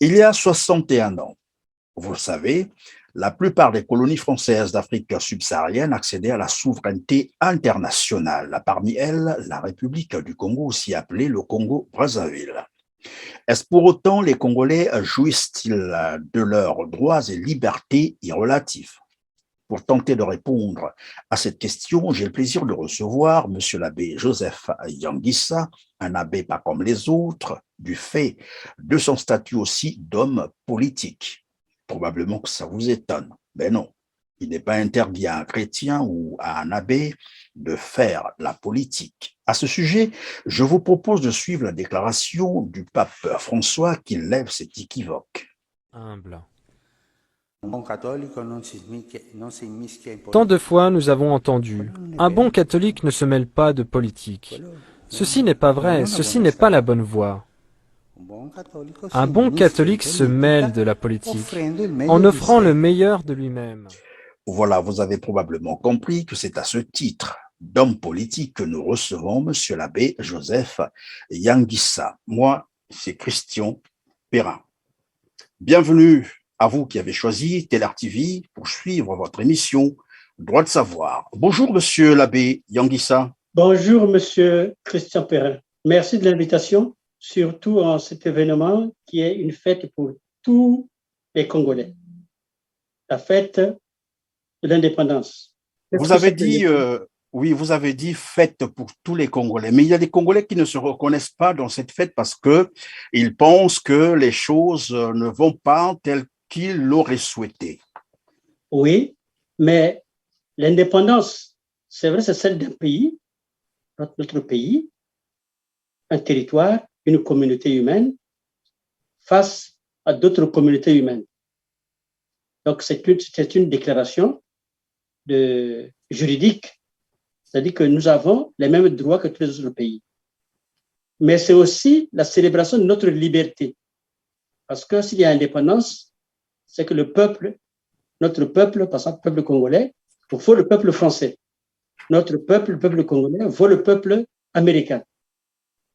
Il y a 61 ans, vous le savez, la plupart des colonies françaises d'Afrique subsaharienne accédaient à la souveraineté internationale. Parmi elles, la République du Congo, aussi appelée le Congo-Brazzaville. Est-ce pour autant les Congolais jouissent-ils de leurs droits et libertés irrelatifs? Pour tenter de répondre à cette question, j'ai le plaisir de recevoir M. l'abbé Joseph Yangissa, un abbé pas comme les autres, du fait de son statut aussi d'homme politique. Probablement que ça vous étonne, mais non. Il n'est pas interdit à un chrétien ou à un abbé de faire la politique. À ce sujet, je vous propose de suivre la déclaration du pape François qui lève cet équivoque. Humble. Tant de fois nous avons entendu « Un bon catholique ne se mêle pas de politique ». Ceci n'est pas vrai, ceci n'est pas la bonne voie. Un bon catholique se mêle de la politique en offrant le meilleur de lui-même. Voilà, vous avez probablement compris que c'est à ce titre d'homme politique que nous recevons M. l'abbé Joseph Yangissa. Moi, c'est Christian Perrin. Bienvenue à vous qui avez choisi Teler TV pour suivre votre émission Droit de savoir. Bonjour, Monsieur l'abbé Yangissa. Bonjour, Monsieur Christian Perrin. Merci de l'invitation, surtout en cet événement qui est une fête pour tous les Congolais. La fête de l'indépendance. Vous avez dit, oui, vous avez dit fête pour tous les Congolais, mais il y a des Congolais qui ne se reconnaissent pas dans cette fête parce que ils pensent que les choses ne vont pas telles qu'ils l'auraient souhaité. Oui, mais l'indépendance, c'est vrai, c'est celle d'un pays, notre pays, un territoire, une communauté humaine face à d'autres communautés humaines. Donc, c'est une déclaration juridique, c'est-à-dire que nous avons les mêmes droits que tous les autres pays. Mais c'est aussi la célébration de notre liberté. Parce que s'il y a indépendance, c'est que le peuple, notre peuple, par exemple, le peuple congolais, vaut le peuple français. Notre peuple, le peuple congolais, vaut le peuple américain.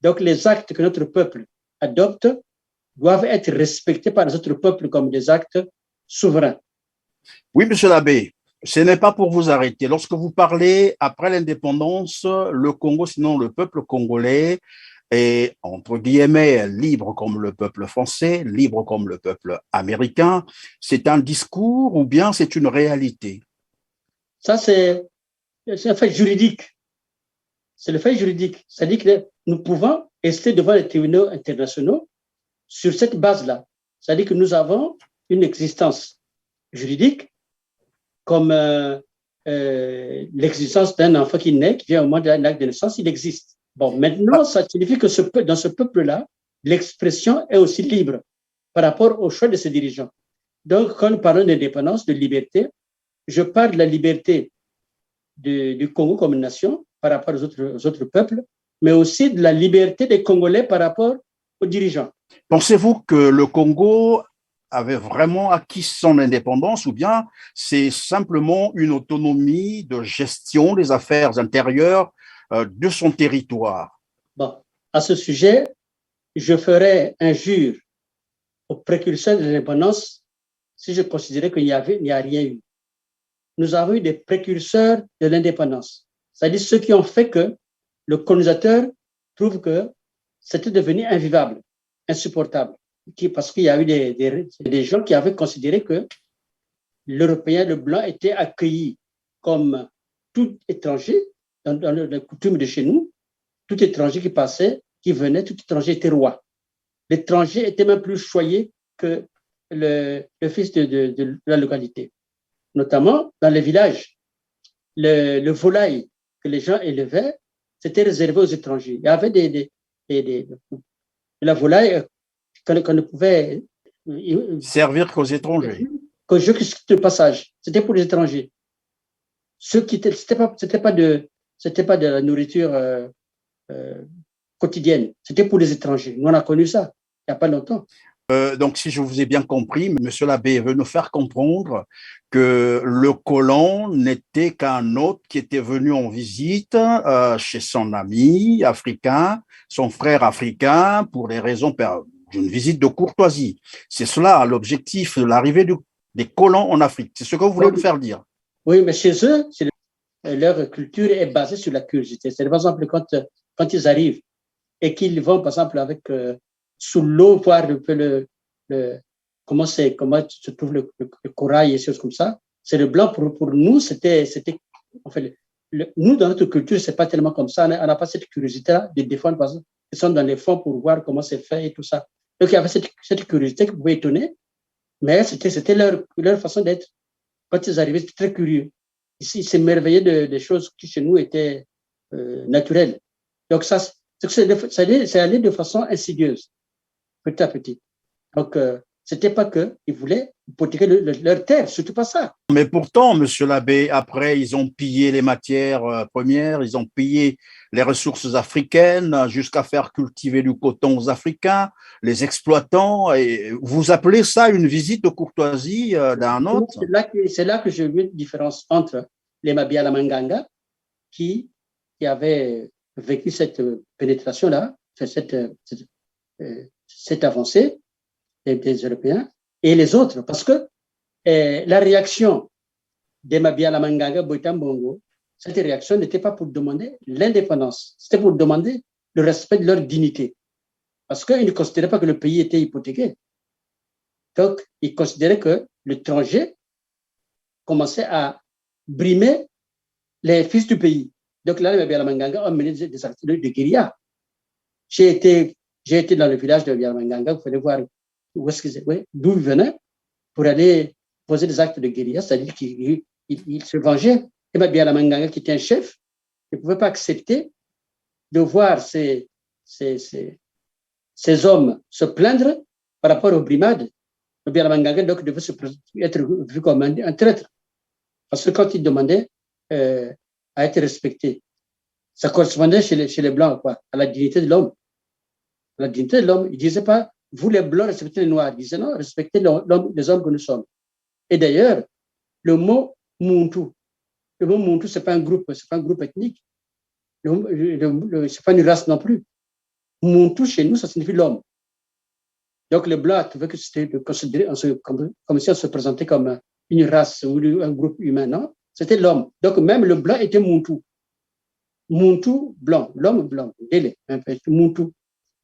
Donc, les actes que notre peuple adopte doivent être respectés par les autres peuples comme des actes souverains. Oui, monsieur l'abbé, ce n'est pas pour vous arrêter. Lorsque vous parlez après l'indépendance, le Congo, sinon le peuple congolais, est, entre guillemets, libre comme le peuple français, libre comme le peuple américain. C'est un discours ou bien c'est une réalité? Ça, c'est un fait juridique. C'est le fait juridique. C'est-à-dire que nous pouvons rester devant les tribunaux internationaux sur cette base-là. C'est-à-dire que nous avons une existence juridique comme l'existence d'un enfant qui naît, qui vient au monde d'un acte de naissance, il existe. Bon, maintenant, ça signifie que dans ce peuple-là, l'expression est aussi libre par rapport au choix de ses dirigeants. Donc, quand nous parlons d'indépendance, de liberté, je parle de la liberté du Congo comme nation par rapport aux autres peuples, mais aussi de la liberté des Congolais par rapport aux dirigeants. Pensez-vous que le Congo avait vraiment acquis son indépendance ou bien c'est simplement une autonomie de gestion des affaires intérieures de son territoire? Bon, à ce sujet, je ferai injure aux précurseurs de l'indépendance si je considérais qu'il n'y a rien eu. Nous avons eu des précurseurs de l'indépendance, c'est-à-dire ceux qui ont fait que le colonisateur trouve que c'était devenu invivable, insupportable, parce qu'il y a eu des gens qui avaient considéré que l'Européen, le blanc, était accueilli comme tout étranger, dans les coutumes de chez nous, tout étranger qui passait, qui venait, tout étranger était roi. L'étranger était même plus choyé que le fils de la localité. Notamment dans les villages, le volaille que les gens élevaient, c'était réservé aux étrangers. Il y avait de la volaille qu'on ne pouvait servir qu'aux étrangers. Que juste de passage, c'était pour les étrangers. C'était pas de la nourriture quotidienne, c'était pour les étrangers. Nous on a connu ça il n'y a pas longtemps. Donc, si je vous ai bien compris, Monsieur l'abbé veut nous faire comprendre que le colon n'était qu'un hôte qui était venu en visite chez son ami africain, son frère africain, pour des raisons d'une visite de courtoisie. C'est cela l'objectif de l'arrivée des colons en Afrique. C'est ce que vous voulez nous faire dire. Oui, mais chez eux, leur culture est basée sur la curiosité. C'est par exemple quand ils arrivent et qu'ils vont, par exemple, avec sous l'eau, voir un peu comment se trouve le corail et choses comme ça. C'est le blanc. Pour nous, c'était en fait, nous, dans notre culture, c'est pas tellement comme ça. On n'a pas cette curiosité-là de défendre, parce qu'ils sont dans les fonds pour voir comment c'est fait et tout ça. Donc, il y avait cette curiosité qui pouvait étonner, mais c'était leur façon d'être. Quand ils arrivaient, c'était très curieux. Ils s'émerveillaient des choses qui, chez nous, étaient naturelles. Donc, c'est allé de façon insidieuse, petit à petit. Donc, c'était pas qu'ils voulaient hypothéquer leur terre, surtout pas ça. Mais pourtant, monsieur l'abbé, après, ils ont pillé les matières premières, ils ont pillé les ressources africaines jusqu'à faire cultiver du coton aux Africains, les exploitants. Et vous appelez ça une visite de courtoisie d'un autre? C'est là que je mets une différence entre les Mabia Manganga, qui avaient vécu cette pénétration-là, cette avancée des Européens, et les autres, parce que la réaction des Mabia Manganga, Boitan Bongo, cette réaction n'était pas pour demander l'indépendance, c'était pour demander le respect de leur dignité, parce qu'ils ne considéraient pas que le pays était hypothéqué. Donc, ils considéraient que l'étranger commençait à brimer les fils du pays. Donc là, les Mabia Manganga ont mené des actes de guérilla. J'ai été dans le village de Mabia Manganga, vous pouvez voir d'où ils venaient, pour aller poser des actes de guérilla, c'est-à-dire qu'ils se vengeaient. Et Mabia Manganga, qui était un chef, ne pouvait pas accepter de voir ces hommes se plaindre par rapport aux brimades. Mabia Manganga donc devait être vu comme un traître. Parce que quand il demandait à être respecté, ça correspondait chez les Blancs à la dignité de l'homme. La dignité de l'homme, il ne disait pas vous les Blancs respectez les Noirs. Il disait non, respectez les hommes que nous sommes. Et d'ailleurs, le mot Muntu, ce n'est pas un groupe ethnique. Ce n'est pas une race non plus. Muntu, chez nous, ça signifie l'homme. Donc les Blancs trouvaient que c'était considéré comme si on se présentait comme une race ou un groupe humain. Non, c'était l'homme. Donc même le blanc était Muntu. Muntu, blanc, l'homme blanc, délai, Muntu.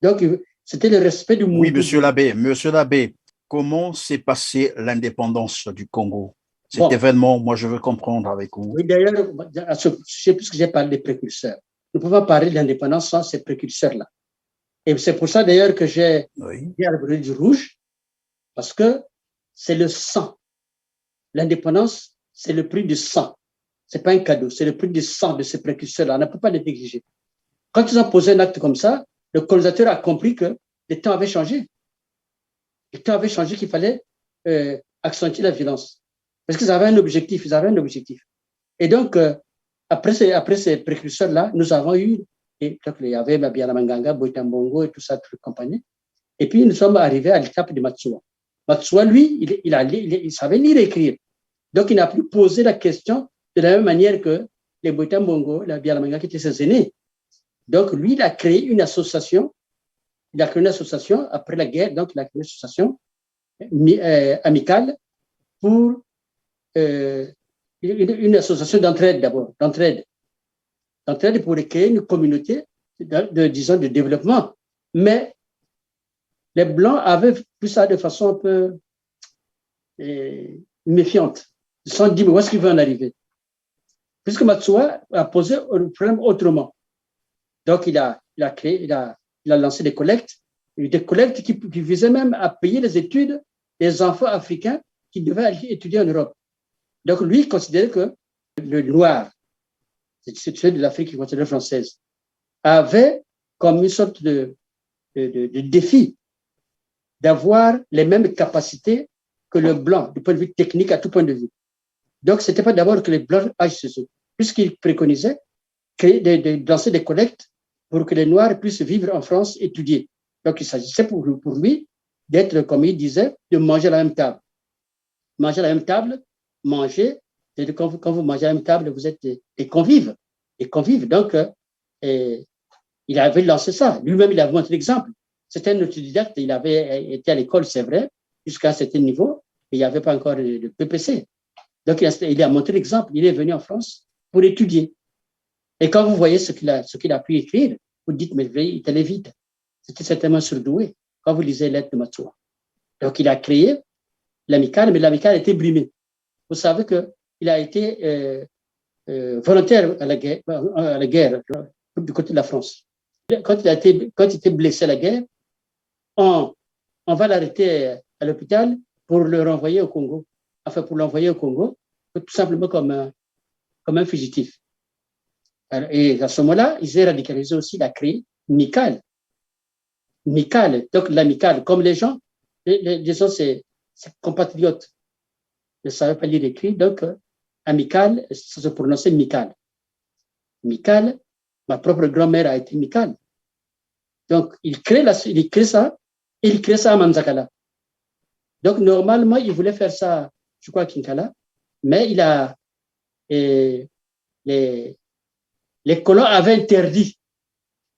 Donc c'était le respect du Muntu. Oui, monsieur l'abbé, comment s'est passée l'indépendance du Congo? Cet événement, moi je veux comprendre avec vous. Oui, d'ailleurs, puisque j'ai parlé des précurseurs, nous pouvons parler de l'indépendance sans ces précurseurs-là. Et c'est pour ça d'ailleurs que j'ai dit à la du rouge, parce que c'est le sang. L'indépendance, c'est le prix du sang. Ce n'est pas un cadeau, c'est le prix du sang de ces précurseurs-là. On ne peut pas les négliger. Quand ils ont posé un acte comme ça, le colonisateur a compris que les temps avaient changé. Les temps avaient changé, qu'il fallait accentuer la violence. Parce qu'ils avaient un objectif, Et donc, après ces précurseurs-là, nous avons eu, il y avait Mabia Manganga, Boitan Bongo et tout ça, toute compagnie. Et puis, nous sommes arrivés à l'étape de Matsuwa. Matsuwa, lui, il savait lire et écrire. Donc, il n'a plus posé la question de la même manière que les Boitan Bongo, la Mabia Manganga, qui étaient ses aînés. Donc, lui, il a créé une association. Après la guerre, donc il a créé une association amicale pour une association d'entraide d'abord, d'entraide pour créer une communauté, de développement. Mais les Blancs avaient vu ça de façon un peu méfiante. Ils se sont dit, mais où est-ce qu'il veut en arriver? Puisque Matsuwa a posé le problème autrement. Donc, il a lancé des collectes qui visaient même à payer les études des enfants africains qui devaient aller étudier en Europe. Donc, lui, il considérait que le noir, c'est celui de l'Afrique qui considérait française, avait comme une sorte de défi d'avoir les mêmes capacités que le blanc, du point de vue technique, à tout point de vue. Donc, ce n'était pas d'abord que les blancs agissent chez eux, puisqu'il préconisait de lancer des collectes pour que les Noirs puissent vivre en France, étudier. Donc, il s'agissait pour lui d'être, comme il disait, de manger à la même table. Manger à la même table, quand vous mangez à la même table, vous êtes des convives. Donc, il avait lancé ça. Lui-même, il a montré l'exemple. c'était un autodidacte, il avait été à l'école, c'est vrai, jusqu'à un certain niveau, mais il n'y avait pas encore de PPC. Donc, il a montré l'exemple, il est venu en France pour étudier. Et quand vous voyez ce qu'il a pu écrire, vous dites, mais il est allé vite. C'était certainement surdoué quand vous lisez Lettres de Matsuo. Donc, il a créé l'amicale, mais l'amicale a été brimée. Vous savez qu'il a été volontaire à la guerre du côté de la France. Quand il était blessé à la guerre, on va l'arrêter à l'hôpital pour le renvoyer au Congo. Enfin, pour l'envoyer au Congo, tout simplement comme un fugitif. Et à ce moment-là, il s'est radicalisé aussi, il a créé Mikal. Mikal, donc l'amicale, comme les gens, disons, ses compatriotes ne savaient pas lire et écrire, donc amical, ça se prononçait Mikal. Mikal, ma propre grand-mère a été Mikal. Donc, il crée ça à Manzakala. Donc, normalement, il voulait faire ça, je crois, à Kinkala, mais les colons avaient interdit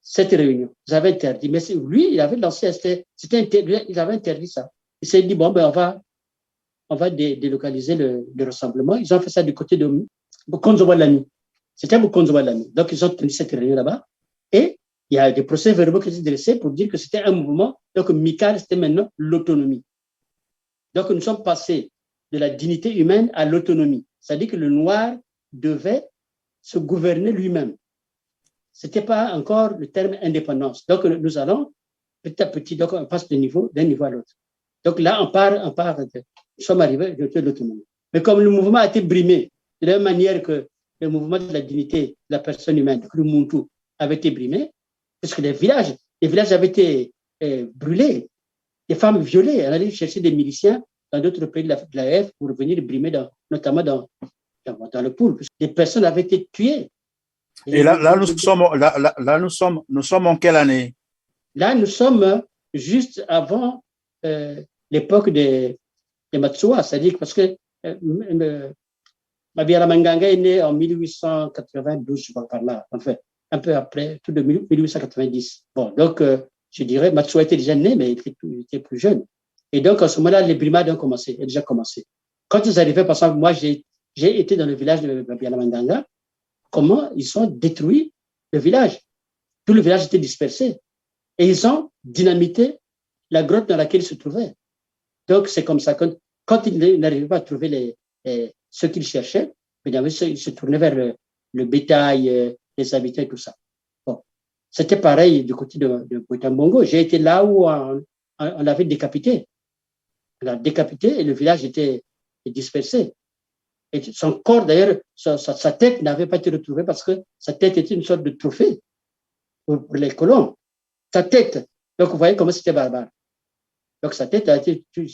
cette réunion. Ils avaient interdit, mais lui, il avait lancé, il avait interdit ça. Il s'est dit, bon, ben, on va délocaliser le rassemblement. Ils ont fait ça du côté de Bukonzo-Walami. C'était Bukonzo-Walami. Donc, ils ont tenu cette réunion là-bas. Et il y a des procès-verbaux qui étaient dressés pour dire que c'était un mouvement. Donc, Mikal, c'était maintenant l'autonomie. Donc, nous sommes passés de la dignité humaine à l'autonomie. C'est-à-dire que le noir devait se gouverner lui-même. Ce n'était pas encore le terme indépendance. Donc, nous allons petit à petit, donc on passe d'un niveau à l'autre. Donc là, nous sommes arrivés à l'autonomie. Mais comme le mouvement a été brimé, de la même manière que le mouvement de la dignité de la personne humaine, le Muntu, avait été brimé, parce que les villages avaient été brûlés, des femmes violées. On allait chercher des miliciens dans d'autres pays de la F pour venir brimer, notamment dans le Poul. Des personnes avaient été tuées. Et là, nous sommes en quelle année? Là, nous sommes juste avant l'époque des Matsuwa, c'est-à-dire parce que Mabiala Manganga est né en 1892, je crois par là, enfin, un peu après, tout de 1890. Bon, donc, je dirais, Matsuwa était déjà né, mais il était plus jeune. Et donc, à ce moment-là, les brimades ont déjà commencé. Quand ils arrivaient, par exemple, moi, j'ai été dans le village de Mabiala Manganga, comment ils ont détruit le village. Tout le village était dispersé. Et ils ont dynamité la grotte dans laquelle ils se trouvaient. Donc, c'est comme ça. Quand ils n'arrivaient pas à trouver ce qu'ils cherchaient, ils se tournaient vers le bétail, les habitants et tout ça. Bon. C'était pareil du côté de Boitambongo. J'ai été là où on l'avait décapité. On l'a décapité et le village était dispersé. Et son corps, d'ailleurs, sa tête n'avait pas été retrouvée parce que sa tête était une sorte de trophée pour les colons. Sa tête. Donc, vous voyez comment c'était barbare. Donc, sa tête a été tuée.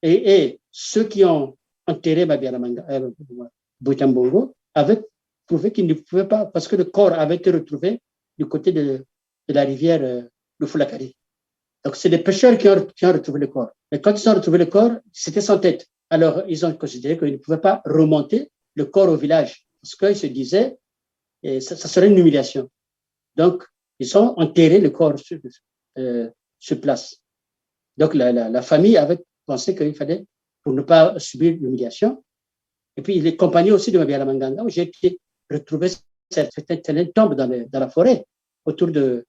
Et ceux qui ont enterré Boitambongo avaient prouvé qu'ils ne pouvaient pas, parce que le corps avait été retrouvé du côté de la rivière de Fulakari. Donc, c'est des pêcheurs qui ont retrouvé le corps. Mais quand ils ont retrouvé le corps, c'était sans tête. Alors, ils ont considéré qu'ils ne pouvaient pas remonter le corps au village, parce qu'ils se disaient que ça serait une humiliation. Donc, ils ont enterré le corps sur place. Donc, la famille avait pensé qu'il fallait, pour ne pas subir l'humiliation. Et puis, les compagnies aussi de Mabiala Manganga, où j'ai été retrouver certaines tombes dans la forêt, autour de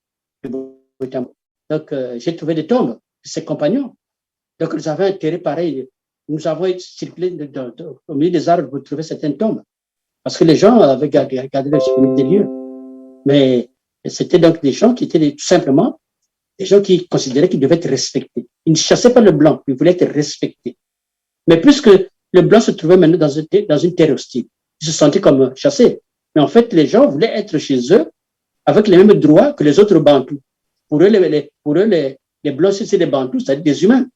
Boitambo. Donc, j'ai trouvé des tombes de ses compagnons. Donc, nous avons enterré pareil. Nous avons circulé au milieu des arbres pour trouver certaines tombes. Parce que les gens avaient gardé le souvenir des lieux. Mais c'était donc des gens qui étaient tout simplement des gens qui considéraient qu'ils devaient être respectés. Ils ne chassaient pas le blanc, ils voulaient être respectés. Mais puisque le blanc se trouvait maintenant dans une terre hostile, ils se sentaient comme chassés. Mais en fait, les gens voulaient être chez eux avec les mêmes droits que les autres Bantous. Pour eux, les blancs, c'est des Bantous, c'est-à-dire des humains.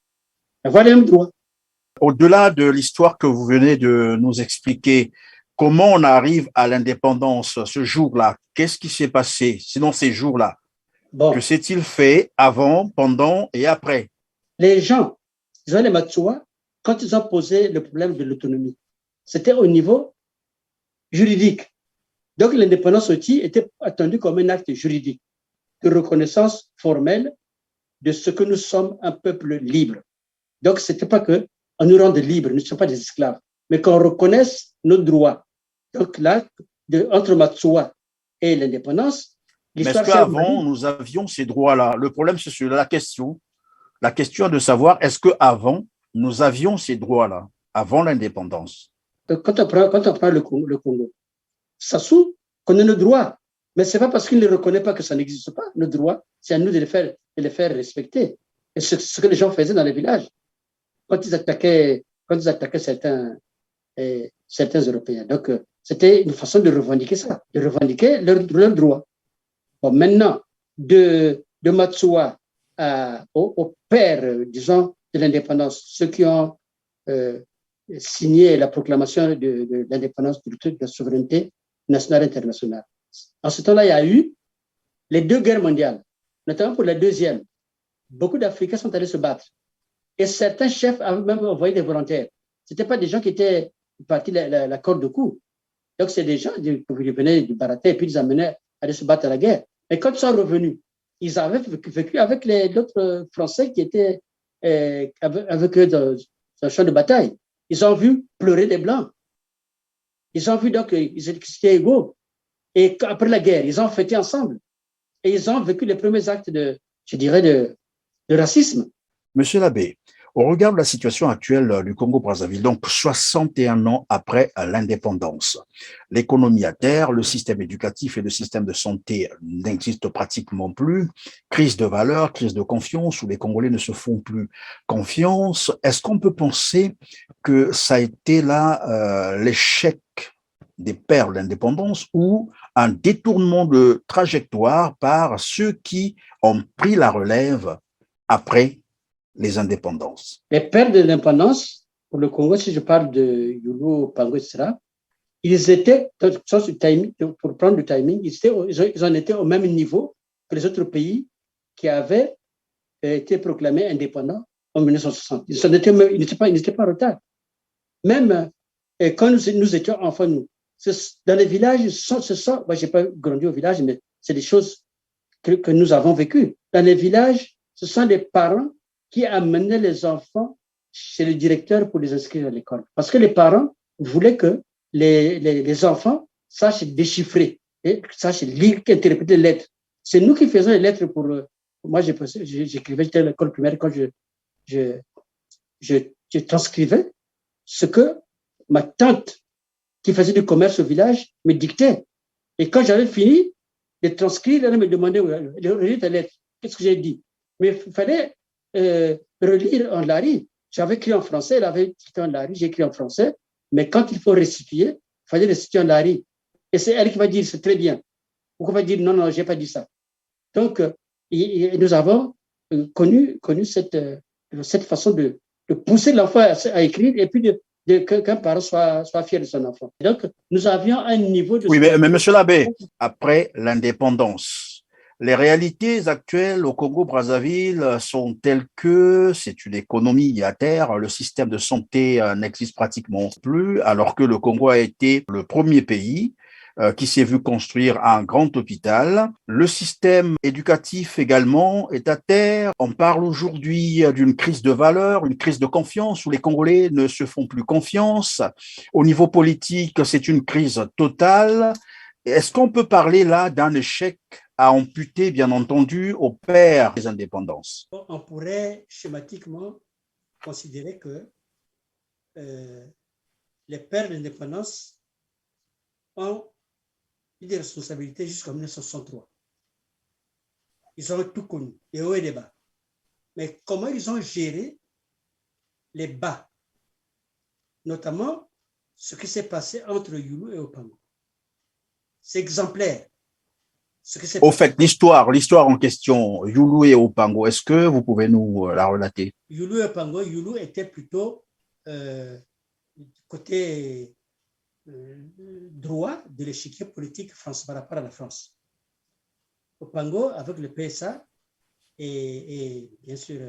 Avoir les mêmes droits. Au-delà de l'histoire que vous venez de nous expliquer, comment on arrive à l'indépendance ce jour-là? Qu'est-ce qui s'est passé sinon ces jours-là? Bon. Que s'est-il fait avant, pendant et après? Les gens, les Matsuwa, quand ils ont posé le problème de l'autonomie, c'était au niveau juridique. Donc l'indépendance aussi était attendue comme un acte juridique de reconnaissance formelle de ce que nous sommes un peuple libre. Donc, ce n'était pas qu'on nous rende libres, nous ne sommes pas des esclaves, mais qu'on reconnaisse nos droits. Donc là, entre Matsuwa et l'indépendance, mais est-ce qu'avant, nous avions ces droits-là? Le problème, c'est sur la question. La question est de savoir, est-ce qu'avant, nous avions ces droits-là, avant l'indépendance? Quand on prend le Congo, Sassou connaît nos droits, mais ce n'est pas parce qu'il ne reconnaît pas que ça n'existe pas, nos droits, c'est à nous de les faire respecter. Et ce que les gens faisaient dans les villages, quand ils attaquaient certains Européens. Donc, c'était une façon de revendiquer ça, de revendiquer leurs droits. Bon, maintenant, de Matsuwa au père, disons, de l'indépendance, ceux qui ont signé la proclamation de l'indépendance de la souveraineté nationale et internationale. En ce temps-là, il y a eu les 2 guerres mondiales, notamment pour la deuxième. Beaucoup d'Africains sont allés se battre. Et certains chefs avaient même envoyé des volontaires. Ce n'étaient pas des gens qui étaient partis la corde au cou. Donc, c'est des gens qui venaient du Baraté et puis ils les amenaient à aller se battre à la guerre. Et quand ils sont revenus, ils avaient vécu avec d'autres Français qui étaient avec eux dans un champ de bataille. Ils ont vu pleurer des Blancs. Ils ont vu donc qu'ils étaient égaux. Et après la guerre, ils ont fêté ensemble. Et ils ont vécu les premiers actes de racisme. Monsieur l'abbé, au regard de la situation actuelle du Congo-Brazzaville, donc 61 ans après l'indépendance, l'économie à terre, le système éducatif et le système de santé n'existent pratiquement plus, crise de valeurs, crise de confiance, où les Congolais ne se font plus confiance. Est-ce qu'on peut penser que ça a été là l'échec des pères de l'indépendance ou un détournement de trajectoire par ceux qui ont pris la relève après les indépendances? Les pères de l'indépendance, pour le Congo, si je parle de Yulu, Pango, etc., ils étaient, pour prendre le timing, ils en étaient au même niveau que les autres pays qui avaient été proclamés indépendants en 1960. Ils n'étaient pas en retard. Même quand nous étions enfants, dans les villages, moi, je n'ai pas grandi au village, mais c'est des choses que nous avons vécues. Dans les villages, ce sont des parents qui amenaient les enfants chez le directeur pour les inscrire à l'école. Parce que les parents voulaient que les enfants sachent déchiffrer, sachent lire, interpréter les lettres. C'est nous qui faisons les lettres pour... Moi, j'écrivais à l'école primaire quand je transcrivais ce que ma tante, qui faisait du commerce au village, me dictait. Et quand j'avais fini de transcrire, elle me demandait de relire ta lettre. Qu'est-ce que j'ai dit? Mais il fallait relire en lari. J'avais écrit en français, elle avait écrit en lari, j'ai écrit en français, mais quand il faut restituer, il fallait restituer en lari. Et c'est elle qui va dire, c'est très bien. Ou qui va dire, non, non, je n'ai pas dit ça. Donc, nous avons connu cette façon de pousser l'enfant à écrire et puis qu'un parent soit fier de son enfant. Donc, nous avions un niveau de... Oui, mais monsieur l'abbé, après l'indépendance, les réalités actuelles au Congo-Brazzaville sont telles que c'est une économie à terre, le système de santé n'existe pratiquement plus, alors que le Congo a été le premier pays qui s'est vu construire un grand hôpital. Le système éducatif également est à terre. On parle aujourd'hui d'une crise de valeurs, une crise de confiance où les Congolais ne se font plus confiance. Au niveau politique, c'est une crise totale. Est-ce qu'on peut parler là d'un échec à amputer, bien entendu, au père des indépendances? On pourrait schématiquement considérer que les pères de l'indépendance ont eu des responsabilités jusqu'en 1963. Ils ont tout connu, les hauts et les bas. Mais comment ils ont géré les bas, notamment ce qui s'est passé entre Yulu et Opango. C'est exemplaire. Au fait, l'histoire en question, Yulu et Opango, est-ce que vous pouvez nous la relater? Yulu et Opango, Yulu était plutôt côté droit de l'échiquier politique français par rapport à la France. Opango, avec le PSA et bien sûr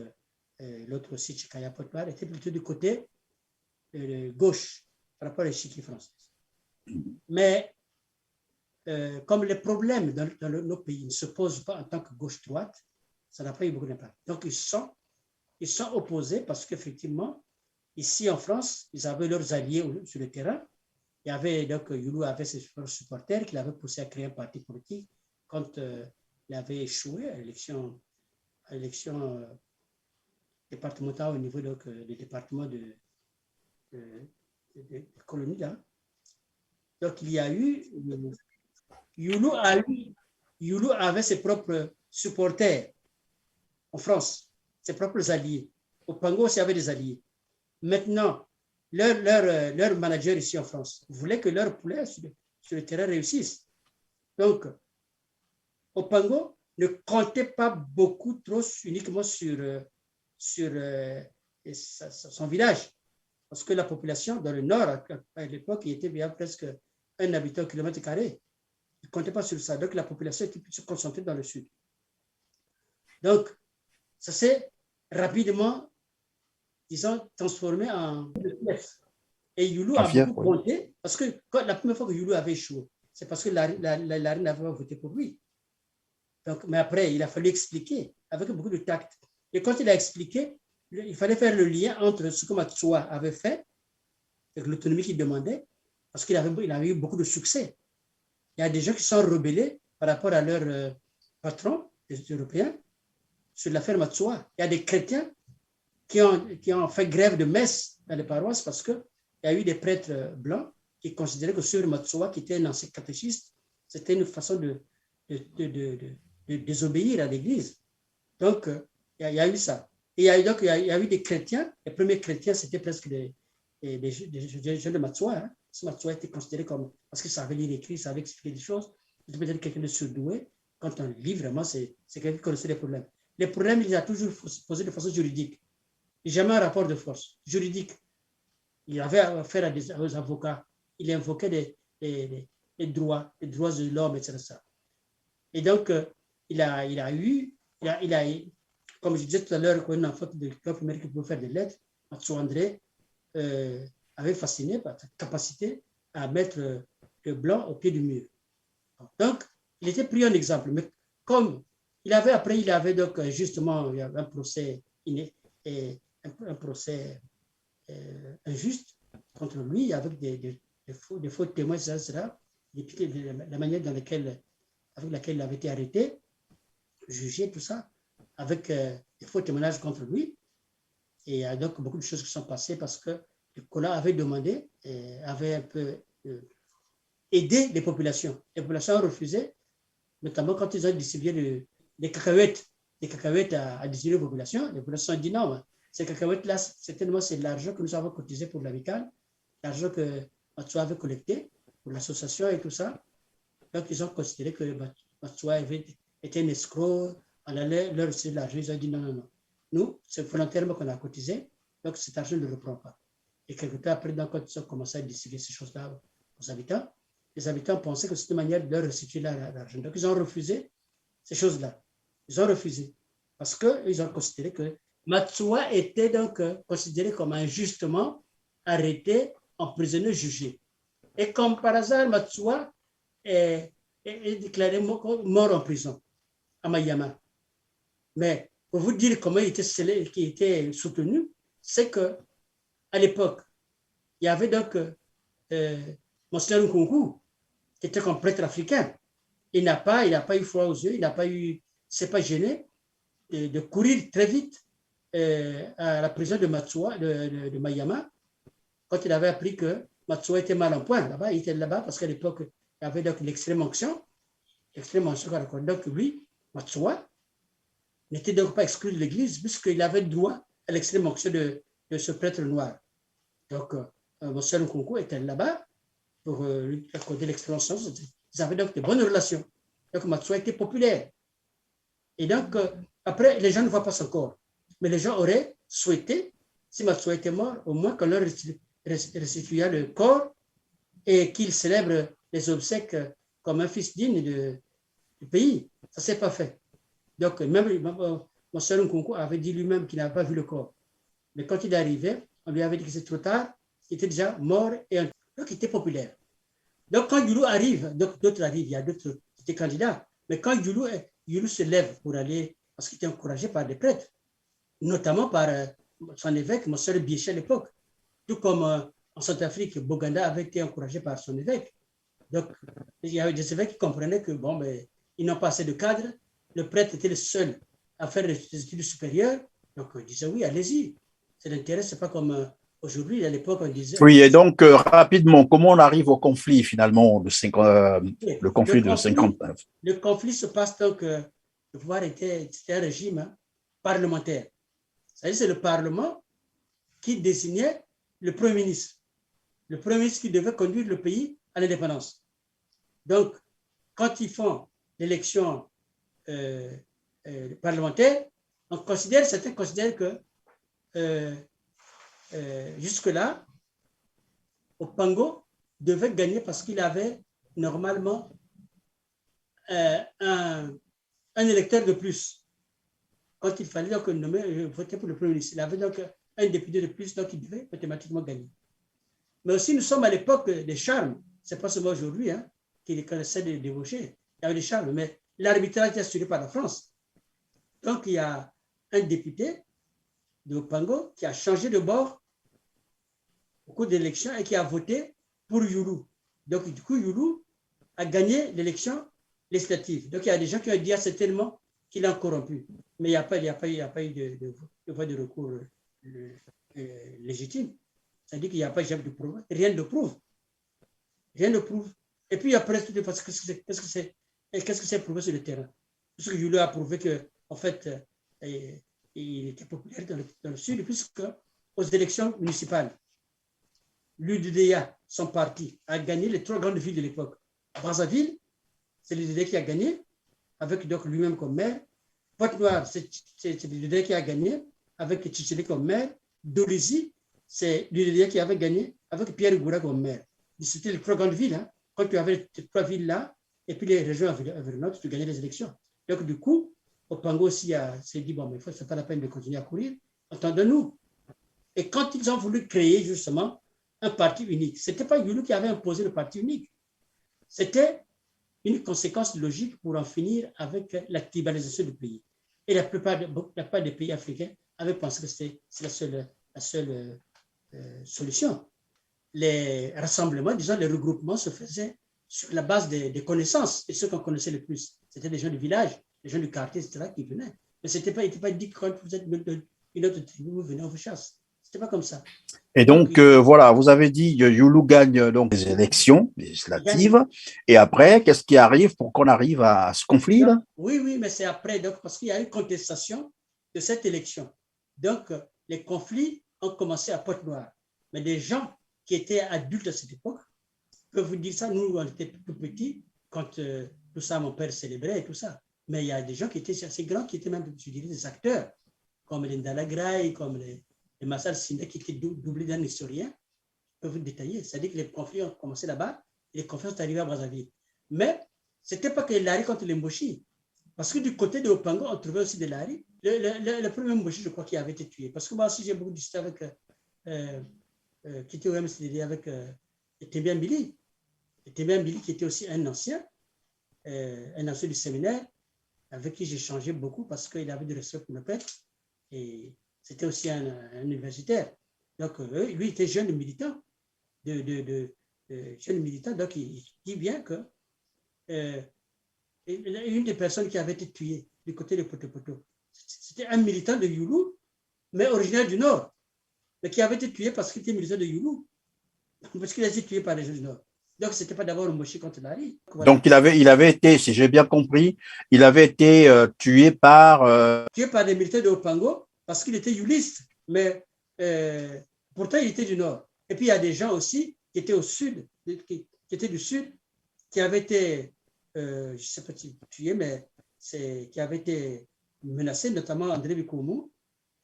l'autre aussi, Chikaya Potmar, était plutôt du côté gauche par rapport à l'échiquier français. Mais comme les problèmes dans nos pays ne se posent pas en tant que gauche-droite, Ça n'a pas eu beaucoup d'impact. Donc, ils sont opposés parce qu'effectivement, ici en France, ils avaient leurs alliés sur le terrain. Il y avait, donc, Youlou avait ses supporters qui l'avaient poussé à créer un parti politique quand il avait échoué à l'élection départementale au niveau du département de colonie. Là. Donc, il y a eu... Youlou avait ses propres supporters en France, ses propres alliés. Au Pango aussi, il y avait des alliés. Maintenant, leur manager ici en France voulait que leurs poulets sur le terrain réussissent. Donc, au Pango, ne comptait pas beaucoup trop uniquement sur son village. Parce que la population dans le nord, à l'époque, il était bien presque 1 habitant au kilomètre carré. Il ne comptait pas sur ça. Donc, la population était plus concentrée dans le sud. Donc, ça s'est rapidement, disons, transformé en fief. Et Youlou a beaucoup compté, parce que la première fois que Youlou avait échoué, c'est parce que Larine n'avait pas voté pour lui. Donc, mais après, il a fallu expliquer avec beaucoup de tact. Et quand il a expliqué, il fallait faire le lien entre ce que Matsoa avait fait, avec l'autonomie qu'il demandait, parce qu'il avait eu beaucoup de succès. Il y a des gens qui sont rebellés par rapport à leur patron, les Européens, sur l'affaire Matsoa. Il y a des chrétiens qui ont fait grève de messe dans les paroisses parce qu'il y a eu des prêtres blancs qui considéraient que sur Matsoa, qui était un ancien catéchiste, c'était une façon de désobéir à l'Église. Donc, il y a eu ça. Et il y a eu des chrétiens. Les premiers chrétiens, c'était presque des gens de Matsoa. Hein. Matsoa était considéré comme, parce qu'il savait lire écrit, il savait expliquer des choses. C'était peut-être quelqu'un de surdoué. Quand on lit vraiment, c'est quelqu'un qui connaissait les problèmes. Les problèmes, il les a toujours posés de façon juridique. Jamais un rapport de force juridique. Il avait affaire aux avocats. Il invoquait les droits de l'homme, etc. Et donc, il a eu, comme je disais tout à l'heure, un enfant de l'école primaire qui pouvait faire des lettres, Matsoa André avait fasciné par sa capacité à mettre le blanc au pied du mur. Donc, il était pris en exemple. Mais comme il avait donc justement un procès un procès injuste contre lui, avec des faux témoins, etc. La manière avec laquelle il avait été arrêté, jugé, tout ça, avec des faux témoignages contre lui. Et il y a donc beaucoup de choses qui sont passées parce que le Kola avait demandé, avait un peu aidé les populations. Les populations ont refusé, notamment quand ils ont distribué des cacahuètes à distribuer aux populations. Les populations ont dit non, ces cacahuètes-là, c'est de l'argent que nous avons cotisé pour l'amicale, l'argent que Matsoa avait collecté pour l'association et tout ça. Donc, ils ont considéré que Matsoa était un escroc, on allait leur retirer de l'argent. Ils ont dit non. Nous, c'est volontairement qu'on a cotisé, donc cet argent ne le reprend pas. Et quelque temps après, quand ils ont commencé à distribuer ces choses-là aux habitants, les habitants pensaient que c'était une manière de leur restituer l'argent. Donc, ils ont refusé ces choses-là. Ils ont refusé parce qu'ils ont considéré que Matsoa était donc considéré comme injustement arrêté, emprisonné, jugé. Et comme par hasard, Matsoa est déclaré mort en prison à Mayama. Mais pour vous dire comment il était soutenu, c'est qu'à l'époque, il y avait donc Monseigneur Nkunku, qui était comme prêtre africain. Il n'a pas eu froid aux yeux, il ne s'est pas gêné de courir très vite à la prison de Matsoa, de Mayama, quand il avait appris que Matsoa était mal en point. Là-bas, il était là-bas parce qu'à l'époque, il y avait donc l'extrême onction. Donc lui, Matsoa, n'était donc pas exclu de l'Église puisqu'il avait droit à l'extrême onction de ce prêtre noir. Donc, Monsieur Nkunku était là-bas pour lui accorder l'extrême onction. Ils avaient donc de bonnes relations. Donc, Matsoa était populaire. Et donc, après, les gens ne voient pas son corps. Mais les gens auraient souhaité, si Matsoa était mort, au moins qu'on leur restituât le corps et qu'il célèbre les obsèques comme un fils digne du pays. Ça ne s'est pas fait. Donc, même Monsieur Nkunku avait dit lui-même qu'il n'avait pas vu le corps. Mais quand il est arrivé, on lui avait dit que c'était trop tard, il était déjà mort et donc il était populaire. Donc, quand Youlou arrive, d'autres arrivent, il y a d'autres qui étaient candidats, mais quand Youlou se lève pour aller parce qu'il était encouragé par des prêtres, notamment par son évêque, Monsieur Biéché à l'époque. Tout comme en Centrafrique, Boganda avait été encouragé par son évêque. Donc, il y avait des évêques qui comprenaient que, bon, mais, ils n'ont pas assez de cadres, le prêtre était le seul à faire des études supérieures, donc ils disaient oui, allez-y. C'est l'intérêt, c'est pas comme aujourd'hui, à l'époque, on disait... Oui, et donc, rapidement, comment on arrive au conflit, finalement, le conflit de 59? Le conflit se passe donc, le pouvoir c'était un régime parlementaire. C'est-à-dire c'est le Parlement qui désignait le Premier ministre. Le Premier ministre qui devait conduire le pays à l'indépendance. Donc, quand ils font l'élection parlementaire, certains considèrent que jusque-là, Opango devait gagner parce qu'il avait normalement un électeur de plus. Quand il fallait donc voter pour le Premier ministre, il avait donc un député de plus, donc il devait mathématiquement gagner. Mais aussi, nous sommes à l'époque des charmes. Ce n'est pas seulement aujourd'hui qu'il essaie de débaucher. Il y avait des charmes, mais l'arbitrage est assuré par la France. Donc, il y a un député de Opango qui a changé de bord au cours de l'élection et qui a voté pour Youlou. Donc, du coup, Youlou a gagné l'élection législative. Donc, il y a des gens qui ont dit certainement qu'il a corrompu. Mais il n'y a pas eu de voie de recours légitime. C'est-à-dire qu'il n'y a pas de preuve. Rien ne prouve. Rien ne prouve. Et puis après, parce que qu'est-ce que c'est prouvé sur le terrain? Parce que Youlou a prouvé qu'en fait, il était populaire dans le sud, puisque aux élections municipales, l'UDDA, son parti, a gagné les 3 grandes villes de l'époque. Brazzaville, c'est l'UDDA qui a gagné, avec donc lui-même comme maire. Pointe-Noire, c'est l'UDDA qui a gagné, avec Tchichélé comme maire. Dolisie, c'est l'UDDA qui avait gagné, avec Pierre Goura comme maire. C'était les 3 grandes villes. Quand tu avais ces 3 villes-là, et puis les régions environnantes, tu gagnais les élections. Donc, du coup, Opango aussi s'est dit, bon, mais ce n'est pas la peine de continuer à courir, entendons-nous. Et quand ils ont voulu créer justement un parti unique, ce n'était pas Youlou qui avait imposé le parti unique. C'était une conséquence logique pour en finir avec la tribalisation du pays. Et la plupart des pays africains avaient pensé que c'était la seule solution. Les rassemblements, disons, les regroupements se faisaient sur la base des connaissances. Et ceux qu'on connaissait le plus, c'était des gens du village, des gens du quartier, etc., qui venaient. Mais il n'était pas dit que quand vous êtes une autre tribu, vous venez, on vous chasse. Ce n'était pas comme ça. Et donc, voilà, vous avez dit Youlou gagne donc les élections législatives. Et après, qu'est-ce qui arrive pour qu'on arrive à ce conflit-là? Oui, mais c'est après, donc, parce qu'il y a une contestation de cette élection. Donc, les conflits ont commencé à Pointe-Noire. Mais des gens qui étaient adultes à cette époque peuvent vous dire ça. Nous, on était tout petits quand tout ça, mon père célébrait et tout ça. Mais il y a des gens qui étaient assez grands, qui étaient même, je dirais, des acteurs, comme les Ndalagraï, comme les Massal Sindé, qui étaient doublés d'un historien. Je peux vous détailler. C'est-à-dire que les conflits ont commencé là-bas et les conflits sont arrivés à Brazzaville. Mais ce n'était pas que les Lari contre les Mboshi. Parce que du côté de Opango, on trouvait aussi des Lari. Le premier Mboshi, je crois, qui avait été tué. Parce que moi aussi, j'ai beaucoup discuté avec qui était au MCDD avec Tembian Billy. Tembian Billy, qui était aussi un ancien du séminaire, avec qui j'ai changé beaucoup parce qu'il avait du respect pour le père. Et c'était aussi un universitaire. Donc, lui, il était jeune militant. Jeune militant. Donc, il dit bien que une des personnes qui avait été tuée du côté de Poto-Poto, c'était un militant de Youlou, mais originaire du Nord, mais qui avait été tué parce qu'il était militant de Youlou, parce qu'il a été tué par les gens du Nord. Donc, ce n'était pas d'abord un Moshi contre Lari. Voilà. Donc, il avait été, si j'ai bien compris, il avait été tué par... Tué par des militaires de Opango parce qu'il était youliste, mais pourtant, il était du Nord. Et puis, il y a des gens aussi qui étaient au Sud, qui étaient du Sud, qui avaient été, je ne sais pas si tués, mais qui avaient été menacés, notamment André Bikoumou,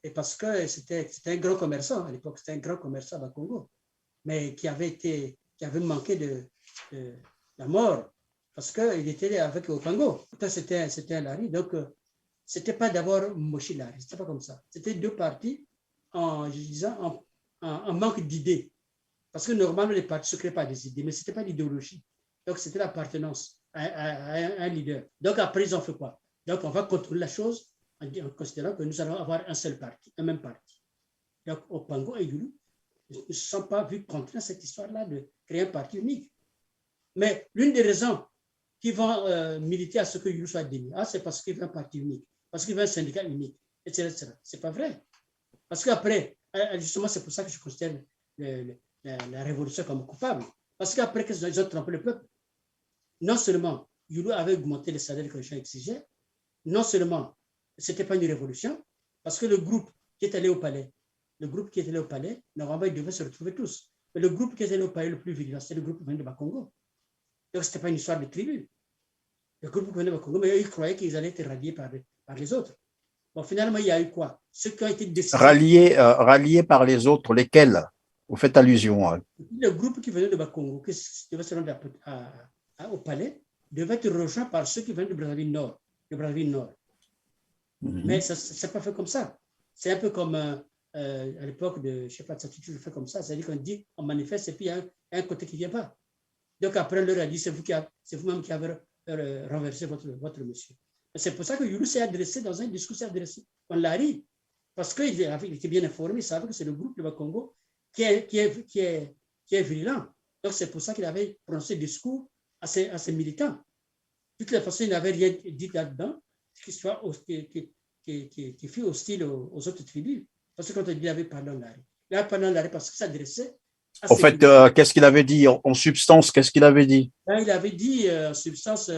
et parce que c'était un grand commerçant à l'époque, c'était un grand commerçant à Congo, mais qui avait manqué de la mort parce qu'il était avec Opango. C'était un Lari. Donc, ce n'était pas d'abord Moshi Lari, ce n'était pas comme ça. C'était 2 partis en manque d'idées. Parce que normalement, les partis ne se créent pas des idées, mais ce n'était pas l'idéologie. Donc, c'était l'appartenance à un leader. Donc, après, ils ont fait quoi? Donc, on va contrôler la chose en considérant que nous allons avoir un seul parti, un même parti. Donc, Opango et Yulu ne se sont pas vus contraints cette histoire-là de créer un parti unique. Mais l'une des raisons qui vont militer à ce que Yulu soit démis, c'est parce qu'il veut un parti unique, parce qu'il veut un syndicat unique, etc. Ce n'est pas vrai. Parce qu'après, justement, c'est pour ça que je considère la révolution comme coupable. Parce qu'après qu'ils ont trompé le peuple, non seulement Yulu avait augmenté les salaires que les gens exigeaient, non seulement ce n'était pas une révolution, parce que le groupe qui est allé au palais, normalement, ils devaient se retrouver tous. Mais le groupe qui est allé au palais le plus vigilant, c'était le groupe qui venait de Bakongo. Donc, ce n'était pas une histoire de tribu. Le groupe qui venait de Bakongo, mais ils croyaient qu'ils allaient être ralliés par les autres. Bon, finalement, il y a eu quoi? Ceux qui ont été décidés. Ralliés par les autres, lesquels? Vous faites allusion. Hein. Le groupe qui venait de Bakongo, qui devait se rendre au palais, devait être rejoint par ceux qui venaient de Brazzaville Nord. Mais ça ne s'est pas fait comme ça. C'est un peu comme à l'époque de, je ne sais pas, ça toujours fait comme ça. C'est-à-dire qu'on dit, on manifeste et puis il y a un côté qui ne vient pas. Donc après, on leur a dit, c'est vous-même qui avez renversé votre monsieur. C'est pour ça que Yulu s'est adressé dans un discours, on l'a ri, parce qu'il était bien informé, il savait que c'est le groupe de Bakongo qui est virulent. Donc c'est pour ça qu'il avait prononcé des discours à ses militants. De toute la façon, il n'avait rien dit là-dedans qui fut hostile aux autres tribus. Parce que quand on dit qu'il avait parlé en l'arrêt. Il avait parlé en l'arrêt parce qu'il s'adressait à En fait, qu'est-ce qu'il avait dit en substance? Qu'est-ce qu'il avait dit? Il avait dit en substance,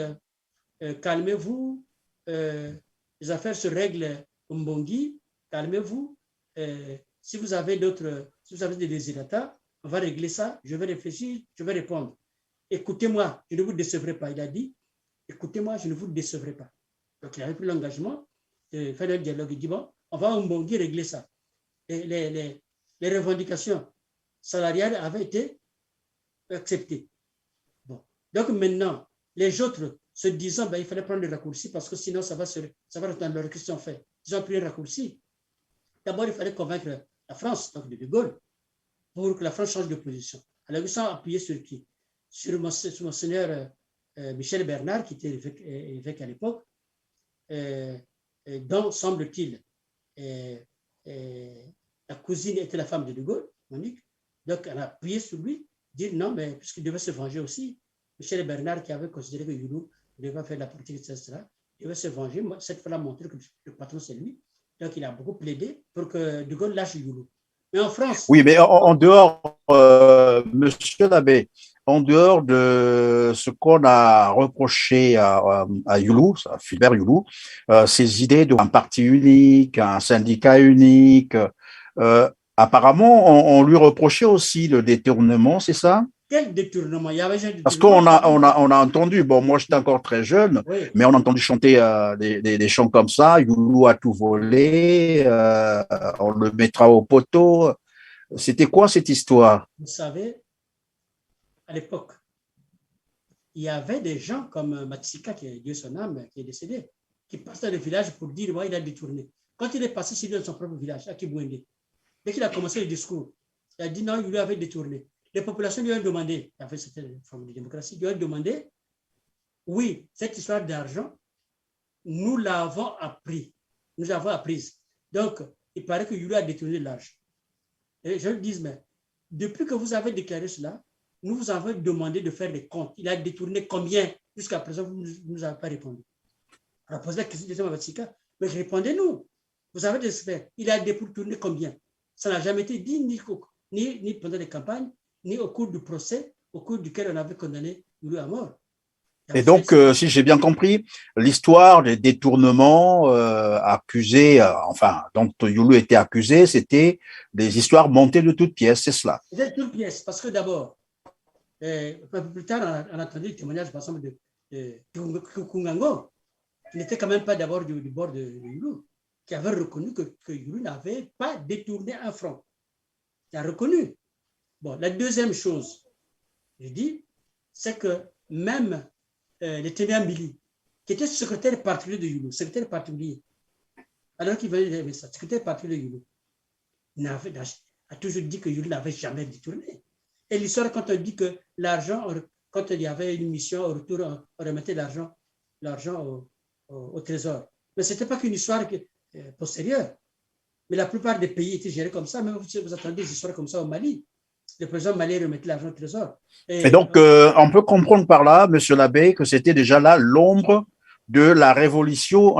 calmez-vous, les affaires se règlent au Mbongi, calmez-vous. Si vous avez des désirata, on va régler ça, je vais réfléchir, je vais répondre. Écoutez-moi, je ne vous décevrai pas. Il a dit, écoutez-moi, je ne vous décevrai pas. Donc, il avait pris l'engagement de faire un dialogue. Il dit, bon, on va au Mbongi régler ça. Les revendications salariales avaient été acceptées. Bon. Donc, maintenant, les autres se disant, il fallait prendre le raccourci parce que sinon, ça va retourner dans leur question fait. Ils ont pris le raccourci. D'abord, il fallait convaincre la France, donc de Gaulle, pour que la France change de position. Alors, ils sont appuyés sur qui? Sur Monseigneur Michel Bernard, qui était évêque à l'époque, dont, semble-t-il, la cousine était la femme de Gaulle, Monique. Donc, elle a appuyé sur lui, dire non, mais puisqu'il devait se venger aussi, Michel Bernard, qui avait considéré que Yulu devait faire de la politique, etc., il devait se venger. Cette fois-là, montrer que le patron, c'est lui. Donc, il a beaucoup plaidé pour que De Gaulle lâche Yulu. Mais en France… Oui, mais en dehors, monsieur l'abbé, en dehors de ce qu'on a reproché à Yulu, à Philbert Yulu, ces idées d'un parti unique, un syndicat unique, apparemment, on lui reprochait aussi le détournement, c'est ça? Quel détournement? Il y avait Parce qu'on a entendu, bon, moi j'étais encore très jeune, oui, mais on a entendu chanter des chants comme ça, Yulu a tout volé, on le mettra au poteau. C'était quoi cette histoire? Vous savez, à l'époque, il y avait des gens comme Matsika, qui est Dieu son âme, qui est décédé, qui passaient dans le village pour dire, il a détourné. Quand il est passé sur son propre village, à Kibouende, dès qu'il a commencé le discours, il a dit non, il lui avait détourné. Les populations lui ont demandé, il y avait cette forme de démocratie, lui ont demandé, oui, cette histoire d'argent, nous l'avons appris, nous l'avons apprise. Donc, il paraît que Yulu a détourné l'argent. Et je le dis, mais depuis que vous avez déclaré cela, nous vous avons demandé de faire des comptes. Il a détourné combien? Jusqu'à présent, vous ne nous avez pas répondu. On a posé la question à Vatsika, mais répondez-nous. Vous avez des experts. Il a détourné combien? Ça n'a jamais été dit ni pendant les campagnes, ni au cours du procès, au cours duquel on avait condamné Yulu à mort. Et donc, si j'ai bien compris, l'histoire des détournements accusés, dont Yulu était accusé, c'était des histoires montées de toutes pièces, c'est cela? De toutes pièces, parce que d'abord, un peu plus tard, on a entendu le témoignage, par exemple, de Kungango, qui n'était quand même pas d'abord du bord de Yulu, qui avait reconnu que Yulu n'avait pas détourné un franc. Il a reconnu. Bon, la deuxième chose, je dis, c'est que même le Ténéa Mbili, qui était secrétaire particulier de Yulu, secrétaire particulier, alors qu'il venait de ça, secrétaire particulier de Yulu, a toujours dit que Yulu n'avait jamais détourné. Et l'histoire, quand on dit que l'argent, quand il y avait une mission, au retour, on remettait l'argent au trésor. Mais ce n'était pas qu'une histoire postérieure. Mais la plupart des pays étaient gérés comme ça. Même si vous attendez des histoires comme ça au Mali, le président malien remettait l'argent au trésor. Et donc, on peut comprendre par là, Monsieur l'abbé, que c'était déjà là l'ombre de la révolution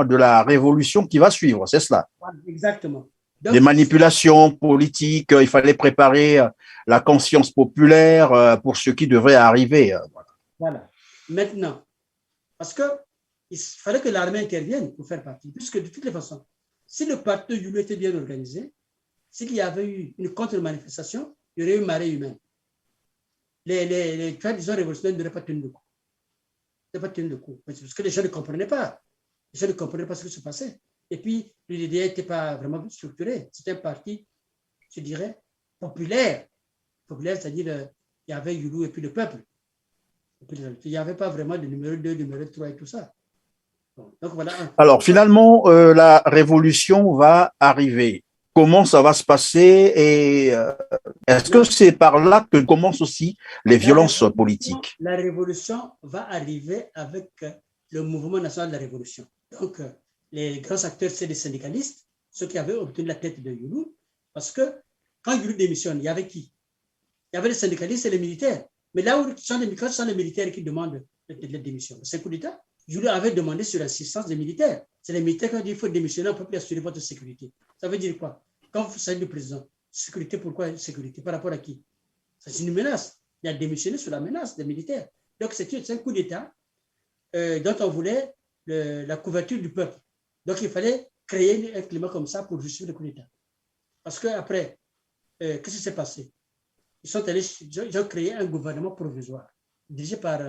qui va suivre, c'est cela. Exactement. Donc, des manipulations politiques, il fallait préparer la conscience populaire pour ce qui devrait arriver. Voilà. Maintenant, parce qu'il fallait que l'armée intervienne pour faire partie, puisque de toutes les façons, si le parti de Youlou était bien organisé, s'il y avait eu une contre-manifestation, il y aurait eu une marée humaine. Les disons révolutionnaires n'auraient pas tenu le coup. Pas tenu le coup. Parce que les gens ne comprenaient pas. Les gens ne comprenaient pas ce qui se passait. Et puis, l'UDD n'était pas vraiment structuré. C'était un parti, je dirais, populaire. Populaire, c'est-à-dire, il y avait Youlou et puis le peuple. Il n'y avait pas vraiment de numéro 2, numéro 3 et tout ça. Bon, donc voilà. Alors, finalement, la révolution va arriver. Comment ça va se passer et est-ce que c'est par là que commencent aussi les violences politiques? La révolution va arriver avec le mouvement national de la révolution. Donc, les grands acteurs, c'est les syndicalistes, ceux qui avaient obtenu la tête de Youlou, parce que quand Youlou démissionne, il y avait qui? Il y avait les syndicalistes et les militaires. Mais là où sont les militaires qui demandent la démission, c'est un coup d'État. Youlou avait demandé sur l'assistance des militaires. C'est les militaires qui ont dit qu'il faut démissionner, on ne peut plus assurer votre sécurité. Ça veut dire quoi? Quand vous savez le président, sécurité, pourquoi sécurité? Par rapport à qui? C'est une menace. Il a démissionné sous la menace des militaires. Donc c'est un coup d'État dont on voulait la couverture du peuple. Donc il fallait créer un climat comme ça pour justifier le coup d'État. Parce qu'après, qu'est-ce qui s'est passé? Ils ont créé un gouvernement provisoire, dirigé par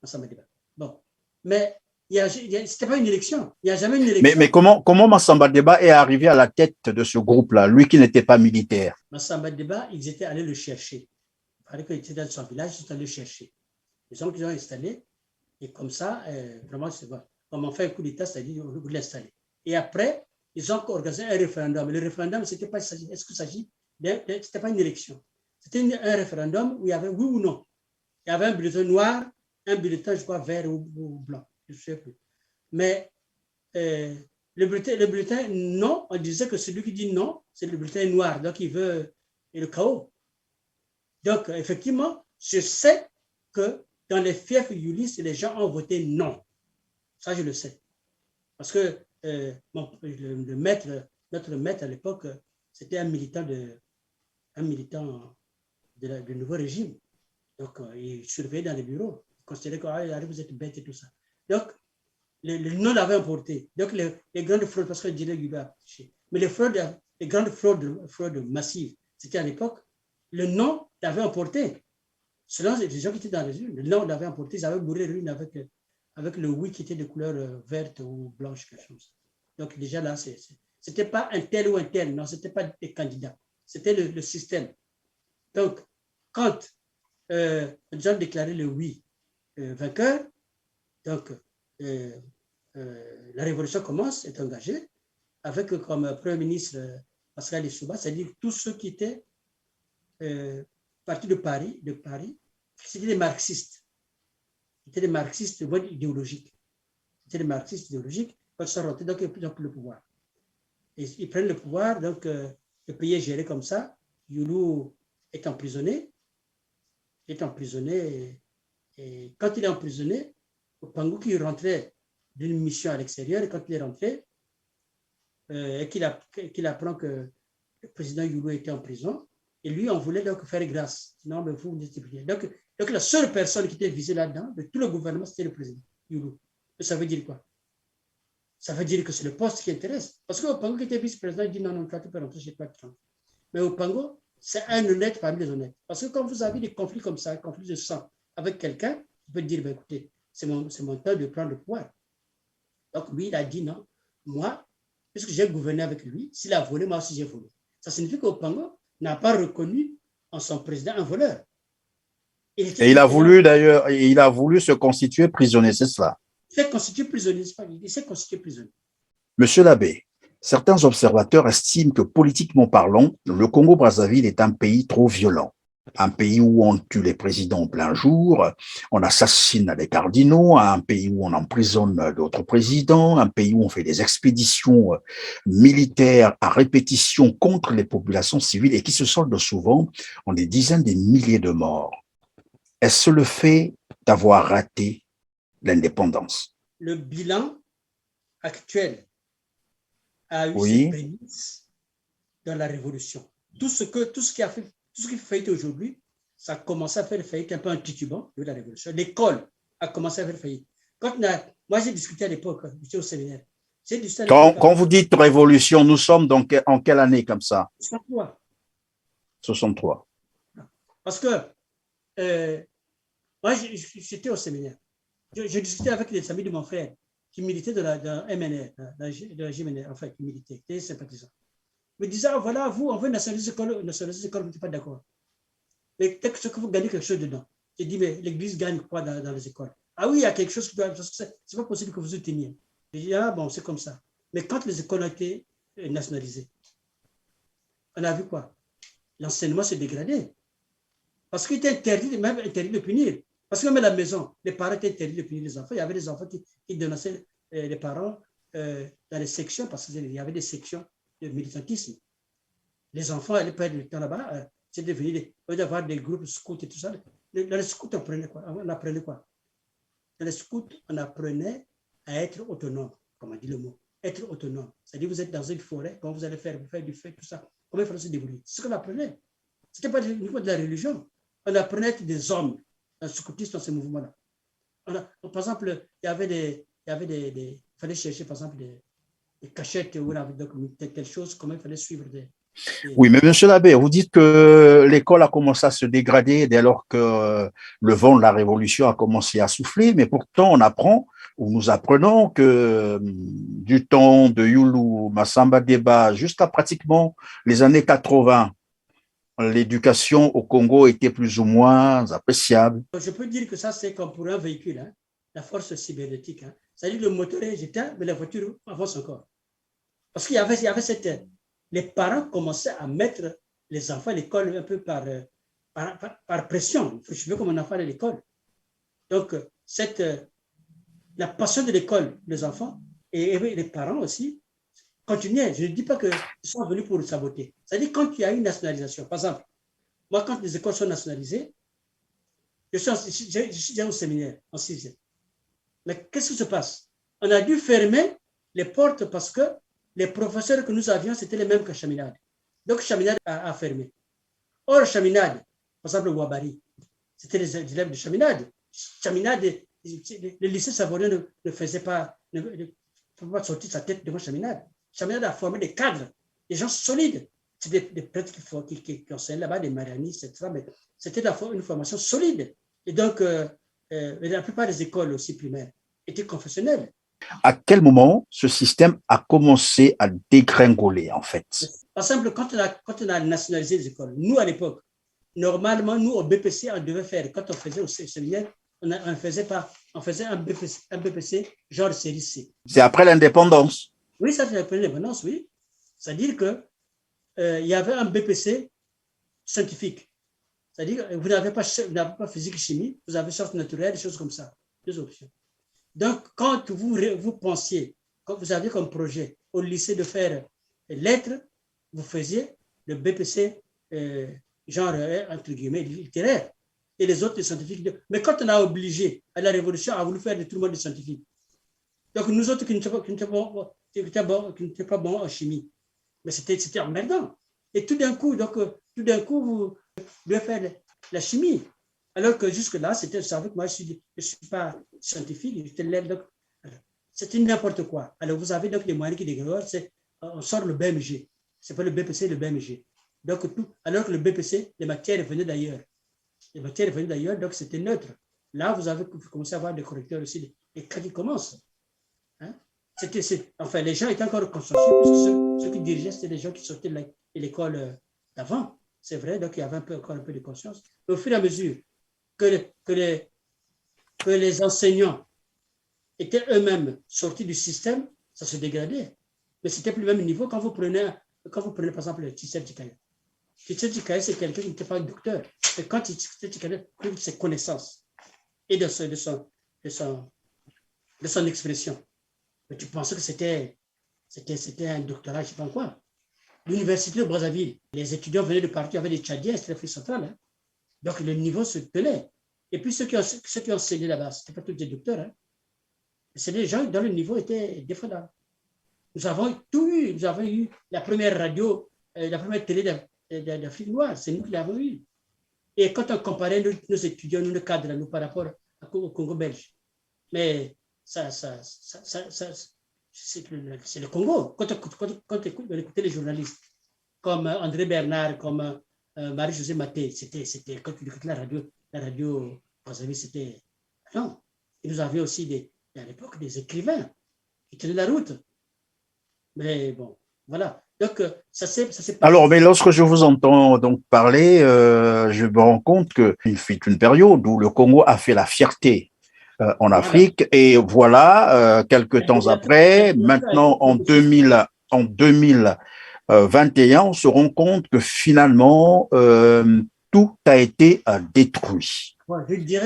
Massamba Deba. Bon, mais ce n'était pas une élection. Il n'y a jamais une élection. Mais comment Massamba Deba est arrivé à la tête de ce groupe-là, lui qui n'était pas militaire? Massamba Deba, ils étaient allés le chercher. Il paraît qu'il était dans son village, ils sont allés le chercher. Les hommes qu'ils ont installés, et comme ça, vraiment, c'est bon. Comme on fait un coup d'État, c'est-à-dire on veut l'installer. Et après, ils ont organisé un référendum. Le référendum, est-ce qu'il s'agit c'était pas une élection. C'était un référendum où il y avait oui ou non. Il y avait un bulletin noir, un bulletin, je crois, vert ou blanc. Je ne sais plus. Mais le bulletin non, on disait que celui qui dit non, c'est le bulletin noir. Donc, il veut le chaos. Donc, effectivement, je sais que dans les fiefs youlistes, les gens ont voté non. Ça, je le sais. Parce que notre maître à l'époque, c'était un militant du nouveau régime. Donc, il surveillait dans les bureaux. Il considérait que vous êtes bête et tout ça. Donc, le non l'avait emporté. Donc, les grandes fraudes, parce que Djilé Guba a affiché. Mais les grandes fraudes massives, c'était à l'époque, le non l'avait emporté. Selon les gens qui étaient dans les urnes, le non l'avait emporté. Ils avaient bourré l'urne avec le oui qui était de couleur verte ou blanche, quelque chose. Donc, déjà là, c'était pas un tel ou un tel. Non, c'était pas des candidats. C'était le système. Donc, quand les gens déclaraient le oui vainqueur, donc la révolution commence, est engagée, avec comme Premier ministre Pascal Lissouba, c'est-à-dire tous ceux qui étaient partis de Paris, c'était des marxistes. C'était des marxistes idéologiques. C'était des marxistes idéologiques, quand ils sont rentrés, donc ils ont pris le pouvoir. Et ils prennent le pouvoir, donc le pays est géré comme ça. Youlou est emprisonné. Et quand il est emprisonné, Opango qui rentrait d'une mission à l'extérieur, et quand il est rentré, et qu'il apprend que le président Youlou était en prison, et lui, on voulait donc faire grâce. Non, mais vous n'étiez plus. Donc, la seule personne qui était visée là-dedans, de tout le gouvernement, c'était le président Youlou. Ça veut dire quoi? Ça veut dire que c'est le poste qui intéresse. Parce qu'Opango qui était vice-président, il dit non, toi, tu peux rentrer chez toi. Mais Opango, c'est un honnête parmi les honnêtes. Parce que quand vous avez des conflits comme ça, des conflits de sang avec quelqu'un, vous pouvez dire, ben, écoutez, c'est mon temps de prendre le pouvoir. Donc lui, il a dit non, moi, puisque j'ai gouverné avec lui, s'il a volé, moi aussi j'ai volé. Ça signifie qu'Opango n'a pas reconnu en son président un voleur. Et il a voulu d'ailleurs, il a voulu se constituer prisonnier, c'est cela. Il s'est constitué prisonnier, c'est pas lui, il s'est constitué prisonnier. Monsieur l'abbé, certains observateurs estiment que politiquement parlant, le Congo-Brazzaville est un pays trop violent. Un pays où on tue les présidents en plein jour, on assassine les cardinaux, un pays où on emprisonne d'autres présidents, un pays où on fait des expéditions militaires à répétition contre les populations civiles et qui se soldent souvent en des dizaines de milliers de morts. Est-ce le fait d'avoir raté l'indépendance? Le bilan actuel a eu ses Oui. prémices dans la Révolution. Tout ce qui fait aujourd'hui, ça a commencé à faire faillite un peu en titubant de la Révolution. L'école a commencé à faire faillite. Moi, j'ai discuté à l'époque, j'étais au séminaire. Quand vous dites révolution, nous sommes donc en quelle année comme ça? 63. 63. Parce que moi, j'étais au séminaire. Je discutais avec des amis de mon frère qui militaient de la MNR, de la GMNR, enfin, qui militaient, qui étaient sympathisants. Me disaient, ah, voilà, vous, on veut nationaliser l'école, vous n'êtes pas d'accord. Mais peut-être que vous gagnez quelque chose dedans. J'ai dit, mais l'Église gagne quoi dans les écoles? Ah oui, il y a quelque chose qui doit. C'est pas possible que vous vous teniez. J'ai dit, ah bon, c'est comme ça. Mais quand les écoles ont été nationalisées, on a vu quoi? L'enseignement s'est dégradé. Parce qu'il était même interdit de punir. Parce que même à la maison, les parents étaient interdits de punir les enfants. Il y avait des enfants qui dénonçaient les parents dans les sections, parce qu'il y avait des sections de militantisme. Les enfants allaient perdre le temps là-bas. C'est devenu d'avoir des groupes scouts et tout ça. Dans les scouts, on apprenait quoi? Dans les scouts, on apprenait à être autonome, comme on dit le mot. Être autonome. C'est-à-dire, vous êtes dans une forêt, quand vous allez faire du feu, tout ça. Comment il fallait se débrouiller? C'est ce qu'on apprenait. Ce n'était pas au niveau de la religion. On apprenait à être des hommes, dans le scoutisme, dans ces mouvements-là. Par exemple, il fallait chercher, par exemple, des cachettes où on avait telle chose, comment il fallait suivre Oui, mais monsieur l'abbé, vous dites que l'école a commencé à se dégrader dès lors que le vent de la Révolution a commencé à souffler, mais pourtant nous apprenons que du temps de Youlou, Massamba Deba, jusqu'à pratiquement les années 80, l'éducation au Congo était plus ou moins appréciable. Je peux dire que ça, c'est comme pour un véhicule, hein, la force cybernétique. Hein. C'est-à-dire le moteur est éteint, mais la voiture avance encore. Parce qu'il y avait cette... Les parents commençaient à mettre les enfants à l'école un peu par pression. Je veux comme un enfant à l'école. Donc, la passion de l'école, les enfants, et les parents aussi, continuaient. Je ne dis pas qu'ils sont venus pour saboter. C'est-à-dire quand il y a une nationalisation, par exemple, moi, quand les écoles sont nationalisées, je suis déjà au séminaire, en 6e. Mais qu'est-ce qui se passe? On a dû fermer les portes parce que les professeurs que nous avions, c'était les mêmes que Chaminade. Donc, Chaminade a fermé. Or, Chaminade, par exemple, Wabari, c'était les élèves de Chaminade. Chaminade, le lycée Savoyard ne faisait pas, ne pouvait pas sortir sa tête devant Chaminade. Chaminade a formé des cadres, des gens solides. C'était des prêtres qui enseignaient là-bas, des marianistes, etc. Mais c'était une formation solide. Et donc, la plupart des écoles aussi primaires étaient confessionnelles. À quel moment ce système a commencé à dégringoler, en fait? Par exemple, quand on a nationalisé les écoles, nous, à l'époque, normalement, nous, au BPC, on devait faire, quand on faisait au séminaire, on faisait un BPC genre série C. C'est après l'indépendance? Oui, ça, c'est après l'indépendance, oui. C'est-à-dire que il y avait un BPC scientifique. C'est-à-dire que vous n'avez pas physique et chimie, vous avez sciences naturelles, des choses comme ça. Deux options. Donc, quand vous pensiez, quand vous aviez comme projet au lycée de faire lettres, vous faisiez le BPC, genre, entre guillemets, littéraire, et les autres, les scientifiques. Mais quand on a obligé, à la Révolution, à voulu faire de tout le monde des scientifiques. Donc, nous autres qui n'étaient pas bons en chimie, mais c'était emmerdant. Et tout d'un coup, vous devez faire la chimie. Alors que jusque-là, c'était savez que moi, je ne suis pas scientifique, c'était n'importe quoi. Alors, vous avez donc les moyens qui dégradent, on sort le BMG. Ce n'est pas le BPC, le BMG. Donc, alors que le BPC, les matières venaient d'ailleurs. Donc c'était neutre. Là, vous commencez à avoir des correcteurs aussi. Et quand ils commencent, hein, enfin, les gens étaient encore consciencieux, parce que ceux qui dirigeaient, c'était des gens qui sortaient de l'école d'avant. C'est vrai, donc il y avait encore un peu de conscience. Au fur et à mesure que les enseignants étaient eux-mêmes sortis du système, ça se dégradait. Mais c'était plus le même niveau quand vous prenez par exemple, le système Tikaya. Tshisekedi, c'est quelqu'un qui n'était pas un docteur. Mais quand Tshisekedi prouve ses connaissances et de son expression, mais tu pensais que c'était un doctorat, je ne sais pas quoi. L'université de Brazzaville, les étudiants venaient de partout, il y avait des Tchadiens, c'était l'Afrique centrale. Hein. Donc le niveau se tenait. Et puis ceux qui ont enseigné là-bas, ce n'étaient pas tous des docteurs. Hein. C'est des gens dont le niveau était défendable. Nous avons tout eu. Nous avons eu la première radio, la première télé d'Afrique noire. C'est nous qui l'avons eu. Et quand on comparait nos étudiants, nos cadres, nous par rapport au Congo belge, mais c'est le Congo. Quand on écoutait les journalistes, comme André Bernard, comme Marie-Josée Maté, c'était quand tu écoutais la radio, c'était... Non. Et nous avions aussi à l'époque des écrivains qui tenaient la route. Mais bon, voilà. Donc, ça s'est passé. Alors, mais lorsque je vous entends donc parler, je me rends compte qu'il fut une période où le Congo a fait la fierté en Afrique. Et voilà, quelques temps après, maintenant en 2021, on se rend compte que finalement, tout a été détruit.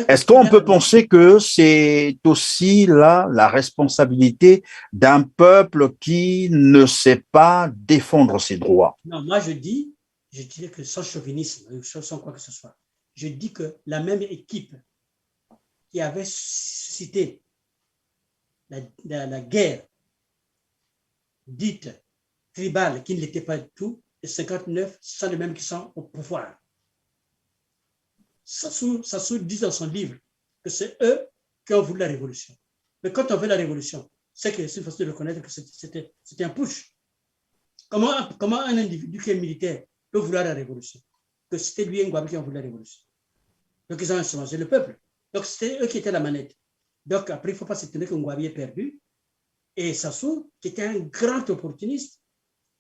Est-ce qu'on peut penser que c'est aussi là la responsabilité d'un peuple qui ne sait pas défendre ses droits? Non, moi je dirais que sans chauvinisme, sans quoi que ce soit, je dis que la même équipe qui avait suscité la guerre dite tribale, qui ne l'était pas du tout, et 59, ce sont les mêmes qui sont au pouvoir. Sassou dit dans son livre que c'est eux qui ont voulu la révolution. Mais quand on veut la révolution, c'est une façon de reconnaître que c'était un push. Comment un individu qui est militaire peut vouloir la révolution? Que c'était lui et Ngouabi qui ont voulu la révolution. Donc ils ont instrumenté le peuple. Donc c'était eux qui étaient la manette. Donc après, il ne faut pas s'étonner que Ngouabi ait perdu. Et Sassou, qui était un grand opportuniste,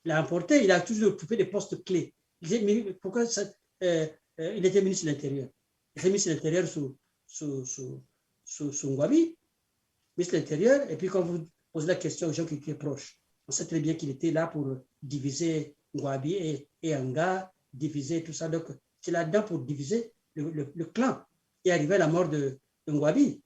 l'a emporté. Il a toujours occupé des postes clés. Pourquoi il était ministre de l'Intérieur. Il était ministre de l'Intérieur sous Ngouabi, ministre de l'Intérieur, et puis quand vous posez la question aux gens qui étaient proches, on sait très bien qu'il était là pour diviser Ngouabi et Anga, diviser tout ça. Donc, c'est là-dedans pour diviser le clan. Et arrivé à la mort de Ngouabi.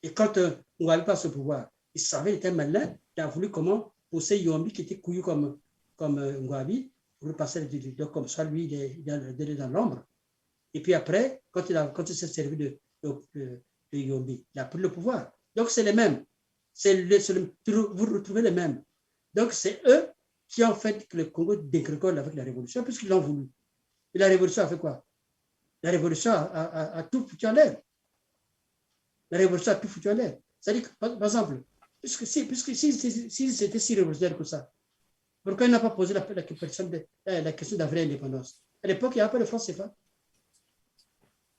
Et quand Ngouabi passe au pouvoir, il savait, il était malin, il a voulu comment pousser Yombi, qui était couillu comme Ngouabi, pour le passer comme ça, lui, il est dans l'ombre. Et puis après, quand il s'est servi de Yombi, il a pris le pouvoir. Donc, c'est les mêmes. Vous retrouvez les mêmes. Donc, c'est eux qui ont fait que le Congo dégrégole avec la révolution, puisqu'ils l'ont voulu. Et la révolution a fait quoi? La révolution a tout foutu en l'air. La révolution a tout foutu en l'air. C'est-à-dire que, par exemple, puisque si c'était si révolutionnaire que ça, pourquoi il n'a pas posé la question de la vraie indépendance? À l'époque, il n'y avait pas de franc CFA.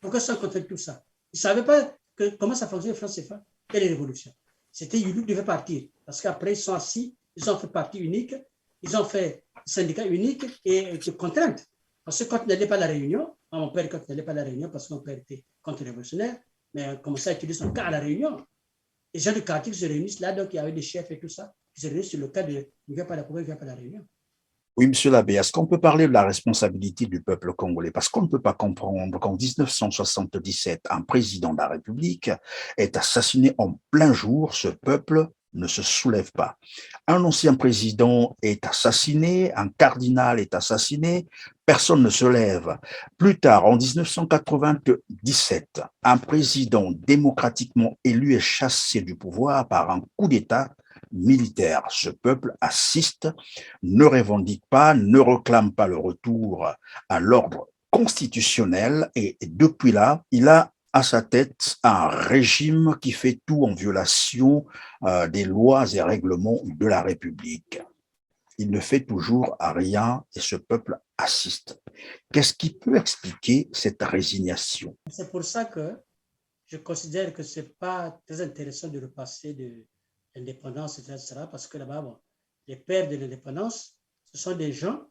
Pourquoi ça contre tout ça? Ils ne savaient pas comment ça fonctionnait le franc CFA. Quelle révolution? C'était Youlou qui devait partir. Parce qu'après, ils sont assis, ils ont fait parti unique, ils ont fait syndicat unique et de contrainte. Parce que quand il n'allait pas à la réunion, mon père, quand il n'allait pas à la réunion, parce que mon père était contre-révolutionnaire, mais on commençait à utiliser son cas à la réunion. Les gens du quartier qui se réunissent là, donc il y avait des chefs et tout ça, qui se réunissent sur le cas de il ne vient pas à la il vient pas à la réunion. Oui, monsieur l'abbé, est-ce qu'on peut parler de la responsabilité du peuple congolais? Parce qu'on ne peut pas comprendre qu'en 1977, un président de la République est assassiné en plein jour, ce peuple ne se soulève pas. Un ancien président est assassiné, un cardinal est assassiné, personne ne se lève. Plus tard, en 1997, un président démocratiquement élu est chassé du pouvoir par un coup d'État militaire. Ce peuple assiste, ne revendique pas, ne réclame pas le retour à l'ordre constitutionnel et depuis là, il a à sa tête un régime qui fait tout en violation des lois et règlements de la République. Il ne fait toujours rien et ce peuple assiste. Qu'est-ce qui peut expliquer cette résignation? C'est pour ça que je considère que ce n'est pas très intéressant de repasser de l'indépendance, etc., parce que là-bas, bon, les pères de l'indépendance, ce sont des gens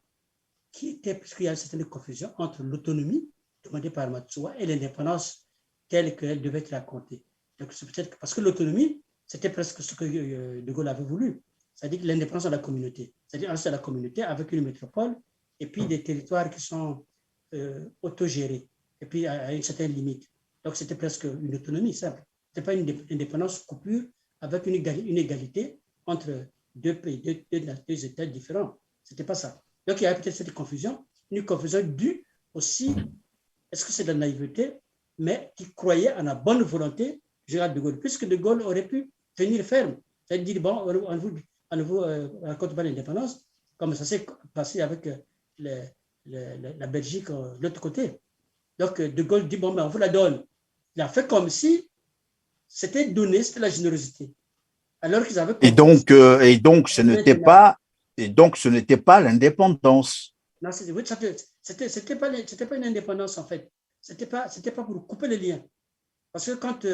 qui étaient, puisqu'il y a une certaine confusion entre l'autonomie demandée par Matsuwa et l'indépendance telle qu'elle devait être racontée. Donc, c'est peut-être que, parce que l'autonomie, c'était presque ce que De Gaulle avait voulu, c'est-à-dire l'indépendance de la communauté, c'est-à-dire un seul la communauté avec une métropole et puis des territoires qui sont autogérés, et puis à une certaine limite. Donc, c'était presque une autonomie simple. Ce n'était pas une indépendance coupure avec une égalité entre deux pays, deux États différents. Ce n'était pas ça. Donc, il y avait peut-être cette confusion, une confusion due aussi, est-ce que c'est de la naïveté, mais qui croyait en la bonne volonté du général de Gaulle, puisque de Gaulle aurait pu tenir ferme, c'est-à-dire, bon, on ne vous raconte pas l'indépendance, comme ça s'est passé avec la Belgique de l'autre côté. Donc, de Gaulle dit, bon, ben, on vous la donne. Il a fait comme si c'était donné, c'était la générosité. Alors qu'ils avaient... Et donc, ce n'était pas l'indépendance. Non, c'était pas une indépendance, en fait. C'était pas pour couper les liens. Parce que quand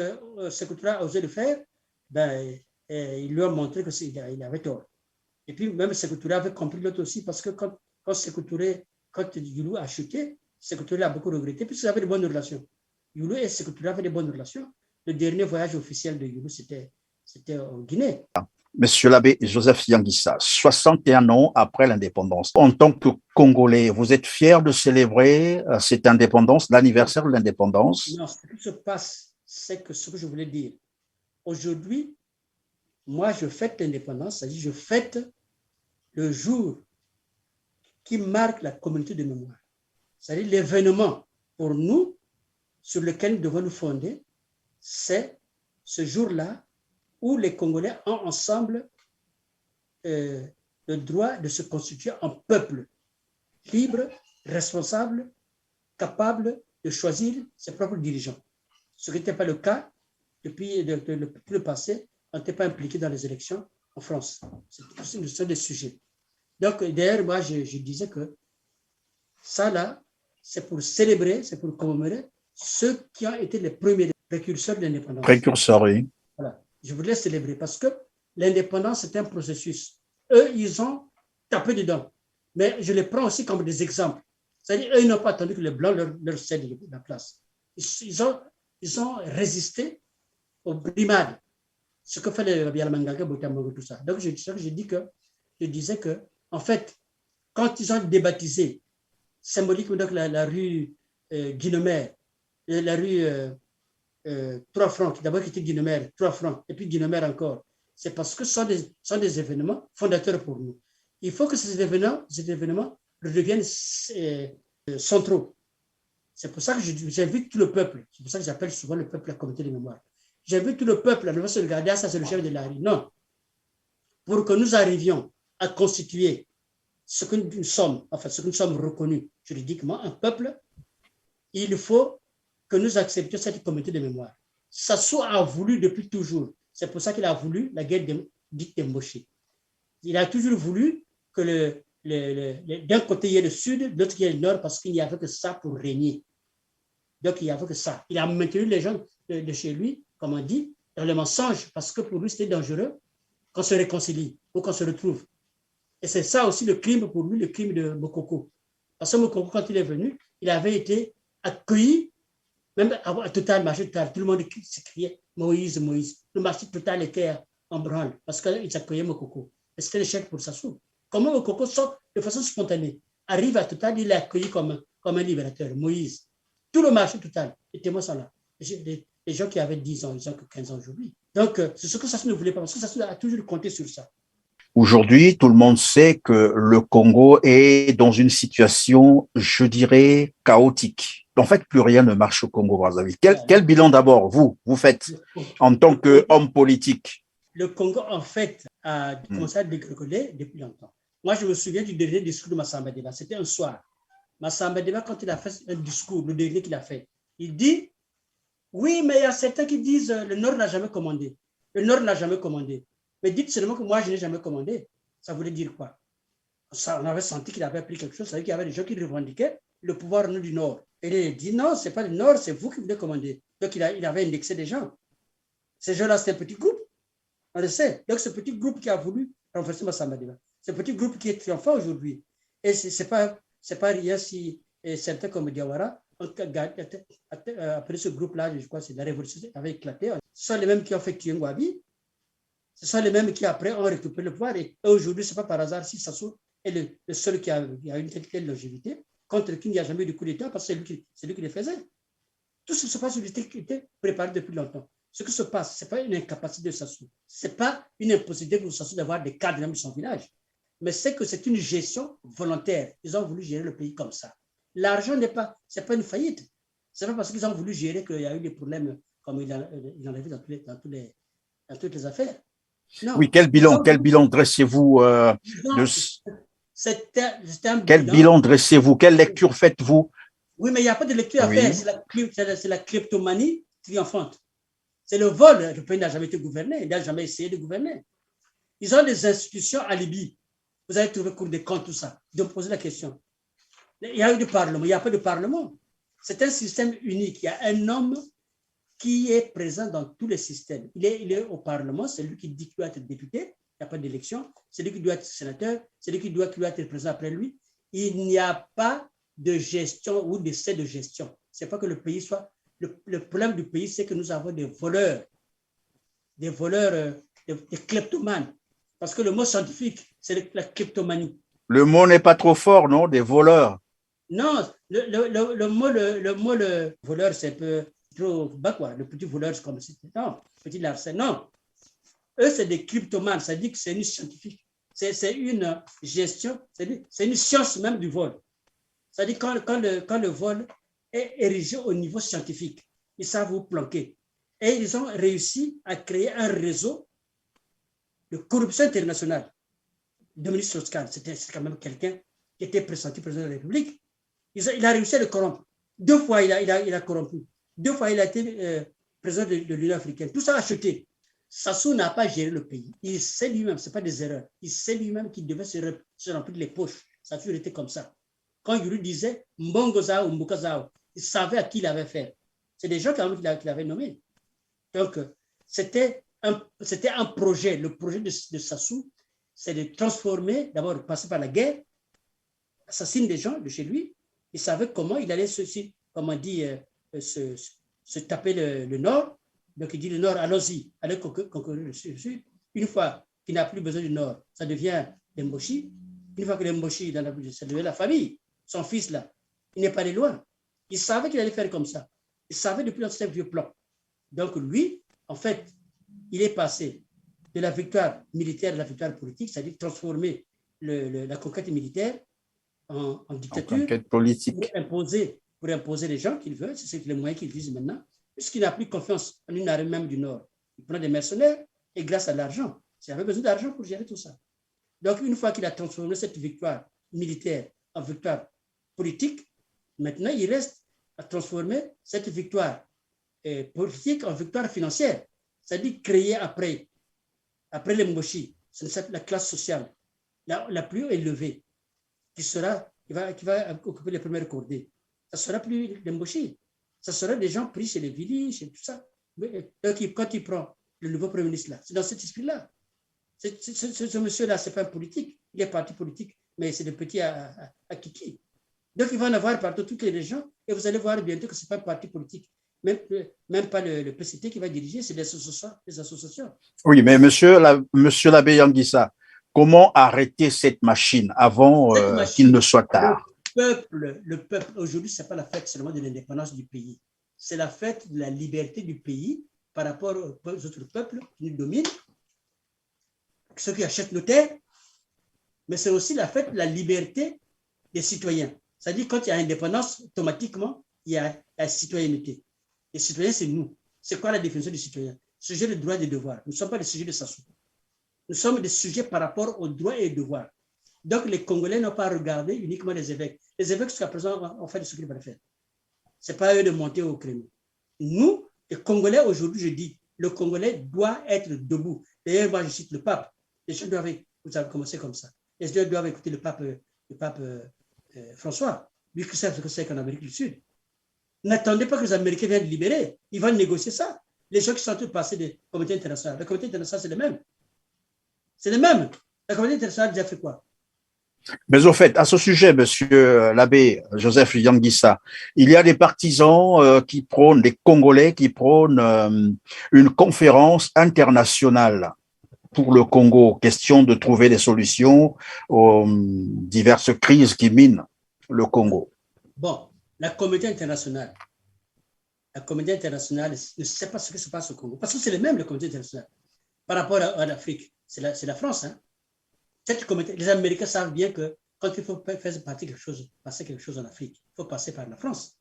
Sékou Touré a osé le faire, ben, il lui a montré qu'il avait tort. Et puis, même Sékou Touré avait compris l'autre aussi, parce que quand Sékou Touré, quand Youlou a chuté, Sékou Touré a beaucoup regretté, puisqu'ils avaient de bonnes relations. Youlou et Sékou Touré avaient de bonnes relations. Le dernier voyage officiel de Youlou, c'était en Guinée. Monsieur l'abbé Joseph Yanguissa, 61 ans après l'indépendance, en tant que Congolais, vous êtes fier de célébrer cette indépendance, l'anniversaire de l'indépendance? Non, ce qui se passe, c'est que ce que je voulais dire. Aujourd'hui, moi, je fête l'indépendance, c'est-à-dire je fête le jour qui marque la communauté de mémoire. C'est-à-dire l'événement pour nous sur lequel nous devons nous fonder, c'est ce jour-là où les Congolais ont ensemble le droit de se constituer en peuple libre, responsable, capable de choisir ses propres dirigeants. Ce qui n'était pas le cas depuis le passé, on n'était pas impliqué dans les élections en France. C'est des sujets. Donc, d'ailleurs, moi, je disais que ça, là, c'est pour célébrer, c'est pour commémorer ceux qui ont été les premiers précurseurs de l'indépendance. Précurseurs, oui. Voilà. Je voulais célébrer parce que l'indépendance, c'est un processus. Eux, ils ont tapé dedans. Mais je les prends aussi comme des exemples. C'est-à-dire, eux, ils n'ont pas attendu que les Blancs leur cèdent la place. Ils ont résisté aux brimades. Ce que fait les Bialamangaka, Boutamango, tout ça. Donc, je disais que, en fait, quand ils ont débaptisé symboliquement donc la rue Guinemer, la rue 3 francs, d'abord qui était Guinemer, 3 francs, et puis Guinemer encore, c'est parce que ce sont des événements fondateurs pour nous. Il faut que ces événements redeviennent centraux. C'est pour ça que j'invite tout le peuple. C'est pour ça que j'appelle souvent le peuple la communauté de mémoire. J'invite tout le peuple à ne pas se regarder, ça c'est le chef de la rue. Non. Pour que nous arrivions à constituer ce que nous sommes, enfin ce que nous sommes reconnus juridiquement, un peuple, il faut que nous acceptions cette communauté de mémoire. Sassou a voulu depuis toujours. C'est pour ça qu'il a voulu la guerre dite d'Emboché. Il a toujours voulu que d'un côté il y ait le sud, de l'autre il y ait le nord, parce qu'il n'y avait que ça pour régner. Donc il n'y avait que ça. Il a maintenu les gens de chez lui, comme on dit, dans le mensonge, parce que pour lui c'était dangereux qu'on se réconcilie ou qu'on se retrouve. Et c'est ça aussi le crime pour lui, le crime de Mokoko. Parce que Mokoko, quand il est venu, il avait été accueilli, même à Total, marché Total, tout le monde s'écriait Moïse, Moïse. Le marché Total était en branle parce qu'ils accueillaient Mokoko. Et c'était l'échec pour Sassou. Comment Mokoko sort de façon spontanée, arrive à Total, il est accueilli comme un libérateur, Moïse. Tout le marché Total, les témoins sont là. Les gens qui avaient 10 ans, ils ont que 15 ans aujourd'hui. Donc, c'est ce que Sassou ne voulait pas, parce que Sassou a toujours compté sur ça. Aujourd'hui, tout le monde sait que le Congo est dans une situation, je dirais, chaotique. En fait, plus rien ne marche au Congo-Brazzaville. Quel bilan d'abord, vous faites en tant qu'homme politique? Le Congo, en fait, a commencé à dégringoler depuis longtemps. Moi, je me souviens du dernier discours de Massamba Deba. C'était un soir. Massamba Deba, quand il a fait un discours, le dernier qu'il a fait, il dit, oui, mais il y a certains qui disent le Nord n'a jamais commandé. Le Nord n'a jamais commandé. Mais dites seulement que moi, je n'ai jamais commandé. Ça voulait dire quoi? On avait senti qu'il avait appris quelque chose. C'est-à-dire qu'il y avait des gens qui revendiquaient le pouvoir du Nord. Et il a dit non, ce n'est pas le Nord, c'est vous qui voulez commander. Donc, il avait indexé des gens. Ces gens-là, c'est un petit groupe. On le sait. Donc, ce petit groupe qui a voulu renverser Massamba Deba. Ce petit groupe qui est triomphant aujourd'hui. Et ce n'est pas rien si certains comme Diawara, après ce groupe-là, je crois que la révolution avait éclaté. Ce sont les mêmes qui ont fait Kiengwabi. Ce sont les mêmes qui, après, ont récupéré le pouvoir. Et aujourd'hui, ce n'est pas par hasard si Sassou est le seul qui a une telle longévité, contre qui il n'y a jamais eu de coup d'État, parce que c'est lui qui le faisait. Tout ce qui se passe était préparé depuis longtemps. Ce qui se passe, ce n'est pas une incapacité de Sassou. Ce n'est pas une impossibilité pour Sassou d'avoir des cadres dans son village. Mais c'est que c'est une gestion volontaire. Ils ont voulu gérer le pays comme ça. L'argent c'est pas une faillite. Ce n'est pas parce qu'ils ont voulu gérer qu'il y a eu des problèmes comme il en a vu dans toutes les affaires. Non. Oui, quel bilan dressez-vous Quel bilan dressez-vous? Quelle lecture faites-vous? Oui, mais il n'y a pas de lecture à faire. C'est la kleptomanie triomphante. C'est le vol. Le pays n'a jamais été gouverné. Il n'a jamais essayé de gouverner. Ils ont des institutions à Libye. Vous avez trouvé Cour des comptes, tout ça. De me poser la question. Il y a eu du Parlement. Il n'y a pas de Parlement. C'est un système unique. Il y a un homme qui est présent dans tous les systèmes. Il est au Parlement. C'est lui qui dit qu'il doit être député. Il n'y a pas d'élection. C'est lui qui doit être sénateur. C'est lui qui doit être président après lui. Il n'y a pas de gestion ou d'essai de gestion. Ce n'est pas que le pays soit... Le problème du pays, c'est que nous avons des voleurs, des kleptomanes. Parce que le mot scientifique, c'est la kleptomanie. Le mot n'est pas trop fort, non? Des voleurs. Non, le mot voleur, c'est un peu trop bas, quoi. Le petit voleur, c'est comme si... Non, petit larcin, non. Eux, c'est des kleptomanes, ça dit que c'est une scientifique. C'est une gestion, c'est une science même du vol. C'est-à-dire quand le vol est érigé au niveau scientifique, ils savent vous planquer. Et ils ont réussi à créer un réseau de corruption internationale. Dominique Strauss-Kahn, c'était quand même quelqu'un qui était pressenti président de la République. Il a réussi à le corrompre. 2 fois, il a corrompu. 2 fois, il a été président de l'Union africaine. Tout ça acheté. Sassou n'a pas géré le pays. Il sait lui-même, ce n'est pas des erreurs. Il sait lui-même qu'il devait se remplir les poches. Ça a toujours été comme ça. Quand il lui disait Mbongo Zao ou Mbuka Zao, il savait à qui il avait fait. C'est des gens qu'il avait nommés. Donc, c'était un projet. Le projet de Sassou, c'est de transformer, d'abord passer par la guerre, assassiner des gens de chez lui. Il savait comment il allait se taper le Nord. Donc, il dit le Nord, allons-y, allez conquérir le Sud. Une fois qu'il n'a plus besoin du Nord, ça devient les Mboshi. Une fois que les Mboshi, ça devient la famille. Son fils, là, il n'est pas allé loin. Il savait qu'il allait faire comme ça. Il savait depuis longtemps vieux plan. Donc, lui, en fait, il est passé de la victoire militaire à la victoire politique, c'est-à-dire transformer la conquête militaire en dictature. En conquête politique. Pour imposer les gens qu'il veut. C'est les moyens qu'il vise maintenant. Puisqu'il n'a plus confiance en une armée même du Nord. Il prend des mercenaires et grâce à l'argent. Il avait besoin d'argent pour gérer tout ça. Donc, une fois qu'il a transformé cette victoire militaire en victoire politique, maintenant, il reste à transformer cette victoire politique en victoire financière. C'est-à-dire créer après les Mboshi, c'est la classe sociale la plus élevée qui va occuper les premières cordées. Ça ne sera plus les Mboshi. Ça sera des gens pris chez les Vili, chez tout ça. Donc, quand il prend le nouveau Premier ministre, là, c'est dans cet esprit-là. Ce monsieur-là, ce n'est pas un politique. Il est parti politique, mais c'est des petits à Kiki. Donc, il va en avoir partout toutes les régions et vous allez voir bientôt que ce n'est pas un parti politique. Même pas le PCT qui va diriger, c'est des associations. Oui, mais monsieur l'abbé Yanguissa, comment arrêter cette machine avant qu'il ne soit tard? Le peuple aujourd'hui, ce n'est pas la fête seulement de l'indépendance du pays. C'est la fête de la liberté du pays par rapport aux autres peuples qui nous dominent, ceux qui achètent nos terres, mais c'est aussi la fête de la liberté des citoyens. C'est-à-dire quand il y a indépendance, automatiquement, il y a la citoyenneté. Les citoyens, c'est nous. C'est quoi la définition du citoyen? Sujet de droits et de devoirs. Nous ne sommes pas des sujets de Sassou. Nous sommes des sujets par rapport aux droits et aux devoirs. Donc, les Congolais n'ont pas regardé uniquement les évêques. Les évêques, jusqu'à présent, ont fait ce qu'ils veulent faire. Ce n'est pas eux de monter au créneau. Nous, les Congolais, aujourd'hui, je dis, le Congolais doit être debout. D'ailleurs, moi, je cite le pape. Les gens doivent, vous avez commencé comme ça. Les gens doivent écouter le pape François. Lui qui sait ce que c'est qu'en Amérique du Sud. N'attendez pas que les Américains viennent libérer. Ils vont négocier ça. Les gens qui sont tous passés des comités internationaux. Le comité international, c'est les mêmes. C'est les mêmes. Le comité international a déjà fait quoi? Mais au fait, à ce sujet, monsieur l'abbé Joseph Yanguissa, il y a des partisans qui prônent, des Congolais qui prônent une conférence internationale pour le Congo? Question de trouver des solutions aux diverses crises qui minent le Congo. Bon, la communauté internationale ne sait pas ce qui se passe au Congo. Parce que c'est le même, la communauté internationale. Par rapport à l'Afrique, c'est la France. Hein. Cette communauté, les Américains savent bien que quand il faut faire passer quelque chose en Afrique, il faut passer par la France.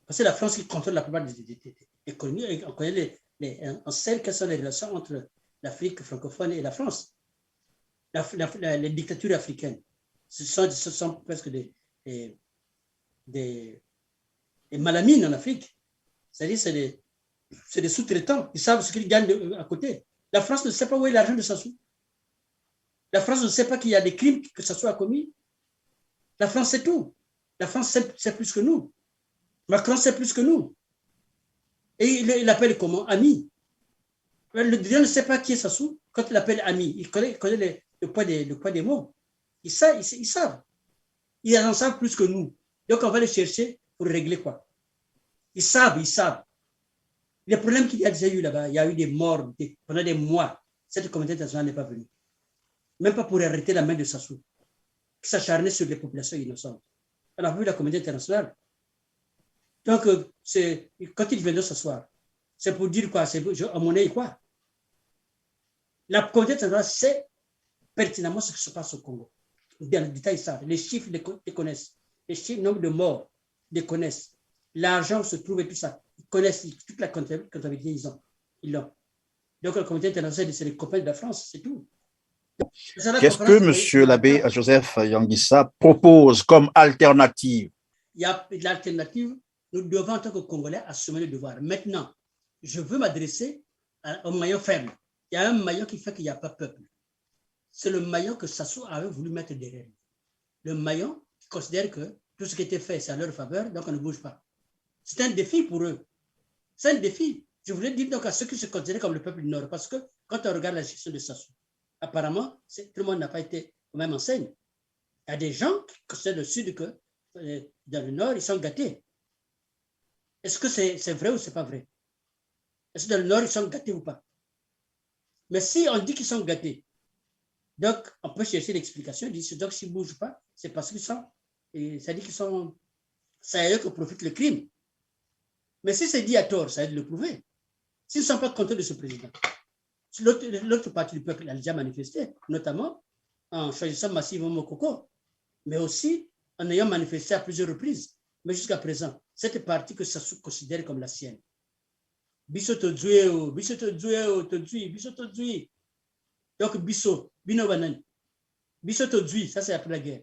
Parce que c'est la France qui contrôle la plupart des colonies. Et on connaît on sait quelles sont les relations entre l'Afrique francophone et la France. Les dictatures africaines, ce sont presque des malamines en Afrique. C'est-à-dire c'est des sous-traitants. Ils savent ce qu'ils gagnent à côté. La France ne sait pas où est l'argent de Sassou. La France ne sait pas qu'il y a des crimes que Sassou a commis. La France sait tout. La France sait plus que nous. Macron sait plus que nous. Et il appelle comment? Ami. Le dirigeant ne sait pas qui est Sassou quand il appelle ami. Il connaît le poids des mots. Ils savent. Ils en savent plus que nous. Donc, on va les chercher pour régler quoi? Ils savent. Les problèmes qu'il y a déjà eu là-bas, il y a eu des morts pendant des mois. Cette communauté internationale n'est pas venue. Même pas pour arrêter la main de Sassou, qui s'acharnait sur les populations innocentes. On a vu la communauté internationale. Donc, quand ils venaient s'asseoir, c'est pour dire quoi? C'est à mon avis quoi? La communauté internationale sait pertinemment ce qui se passe au Congo. Dans le détail, ça. Les chiffres, les connaissent. Les chiffres, le nombre de morts, les connaissent. L'argent se trouve et tout ça. Ils connaissent toute la comptabilité, ils l'ont. Donc, la communauté internationale, c'est les copains de la France, c'est tout. Qu'est-ce que M. l'abbé Joseph Yangissa propose comme alternative? Il y a l'alternative. Nous devons, en tant que Congolais, assumer le devoir. Maintenant, je veux m'adresser au maillon faible. Il y a un maillon qui fait qu'il n'y a pas peuple. C'est le maillon que Sassou avait voulu mettre derrière. Le maillon qui considère que tout ce qui était fait, c'est à leur faveur, donc on ne bouge pas. C'est un défi pour eux. C'est un défi. Je voulais dire donc à ceux qui se considèrent comme le peuple du Nord, parce que quand on regarde la gestion de Sassou, apparemment, tout le monde n'a pas été au même enseigne. Il y a des gens qui considèrent le Sud que dans le Nord, ils sont gâtés. Est-ce que c'est vrai ou c'est pas vrai? Est-ce que dans le Nord, ils sont gâtés ou pas? Mais si on dit qu'ils sont gâtés, donc on peut chercher l'explication. Donc s'ils ne bougent pas, c'est parce qu'ils sont, c'est-à-dire qu'ils sont, c'est à eux que profite le crime. Mais si c'est dit à tort, ça aide de le prouver. S'ils ne sont pas contents de ce président, l'autre partie du peuple a déjà manifesté, notamment en choisissant massivement Mokoko, mais aussi en ayant manifesté à plusieurs reprises. Mais jusqu'à présent, cette partie que Sassou considère comme la sienne. Biso Todzueo, Biso Todzueo, Todzuy, Biso Todzuy. Donc Biso, Bino Banani. Biso Todzuy, ça c'est après la guerre.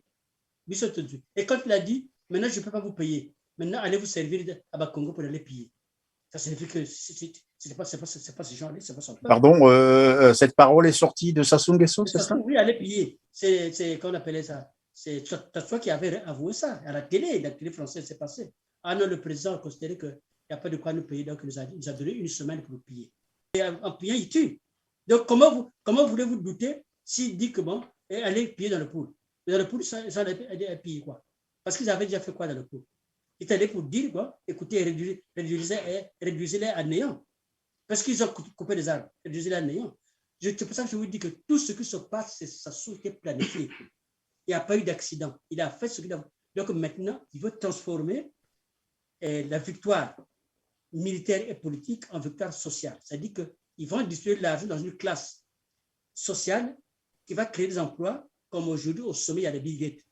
Biso Todzuy. Et quand il a dit, maintenant je ne peux pas vous payer, maintenant allez vous servir à Bakongo pour aller piller. Ça signifie que c'est pas ce genre-là, c'est pas son peuple. Pardon, cette parole est sortie de Sassou Nguesso, c'est ça? Oui, aller piller. C'est qu'on appelait ça. C'est toi qui avais avoué ça. À la télé française, c'est passé. Ah non, le président a considéré qu'il n'y a pas de quoi nous payer, donc il nous a donné une semaine pour nous piller. Et en pillant, il tue. Donc, comment voulez-vous douter s'il dit que bon, allez piller dans le pool? Dans le pool, ça allait piller quoi? Parce qu'ils avaient déjà fait quoi dans le pool? Ils étaient allés pour dire quoi? Écoutez, réduisez-les à néant. Parce qu'ils ont coupé les arbres, réduisez-les à néant. C'est pour ça que je vous dis que tout ce qui se passe, ça a été planifié. Il n'y a pas eu d'accident. Il a fait ce qu'il a. Donc maintenant, il veut transformer la victoire militaire et politique en victoire sociale. C'est-à-dire qu'ils vont distribuer de l'argent dans une classe sociale qui va créer des emplois, comme aujourd'hui au sommet, il y a des Bill Gates.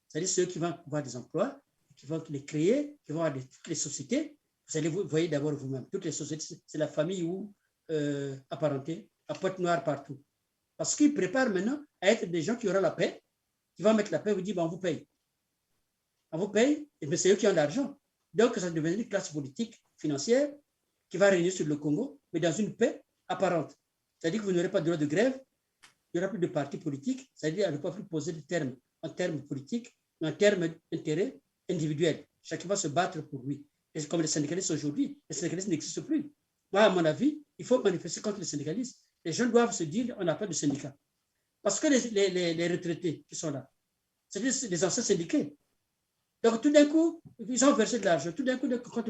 C'est-à-dire ceux qui vont avoir des emplois, qui vont les créer, qui vont avoir toutes les sociétés. Vous allez vous voyez d'abord vous-même. Toutes les sociétés, c'est la famille ou apparentée, à pointe noire partout. Parce qu'ils préparent maintenant à être des gens qui auront la paix, qui vont mettre la paix, vous dire, on vous paye. On vous paye, mais c'est eux qui ont l'argent. Donc, ça devient une classe politique, financière, qui va régner sur le Congo, mais dans une paix apparente. C'est-à-dire que vous n'aurez pas de droit de grève, il n'y aura plus de parti politique, c'est-à-dire qu'on ne peut plus poser des termes en termes politiques, mais en termes d'intérêt individuel. Chacun va se battre pour lui. Et comme les syndicalistes aujourd'hui, les syndicalistes n'existent plus. Moi, à mon avis, il faut manifester contre les syndicalistes. Les gens doivent se dire, on n'a pas de syndicat. Parce que les retraités qui sont là, c'est des anciens syndiqués. Donc, tout d'un coup, ils ont versé de l'argent. Tout d'un coup, quand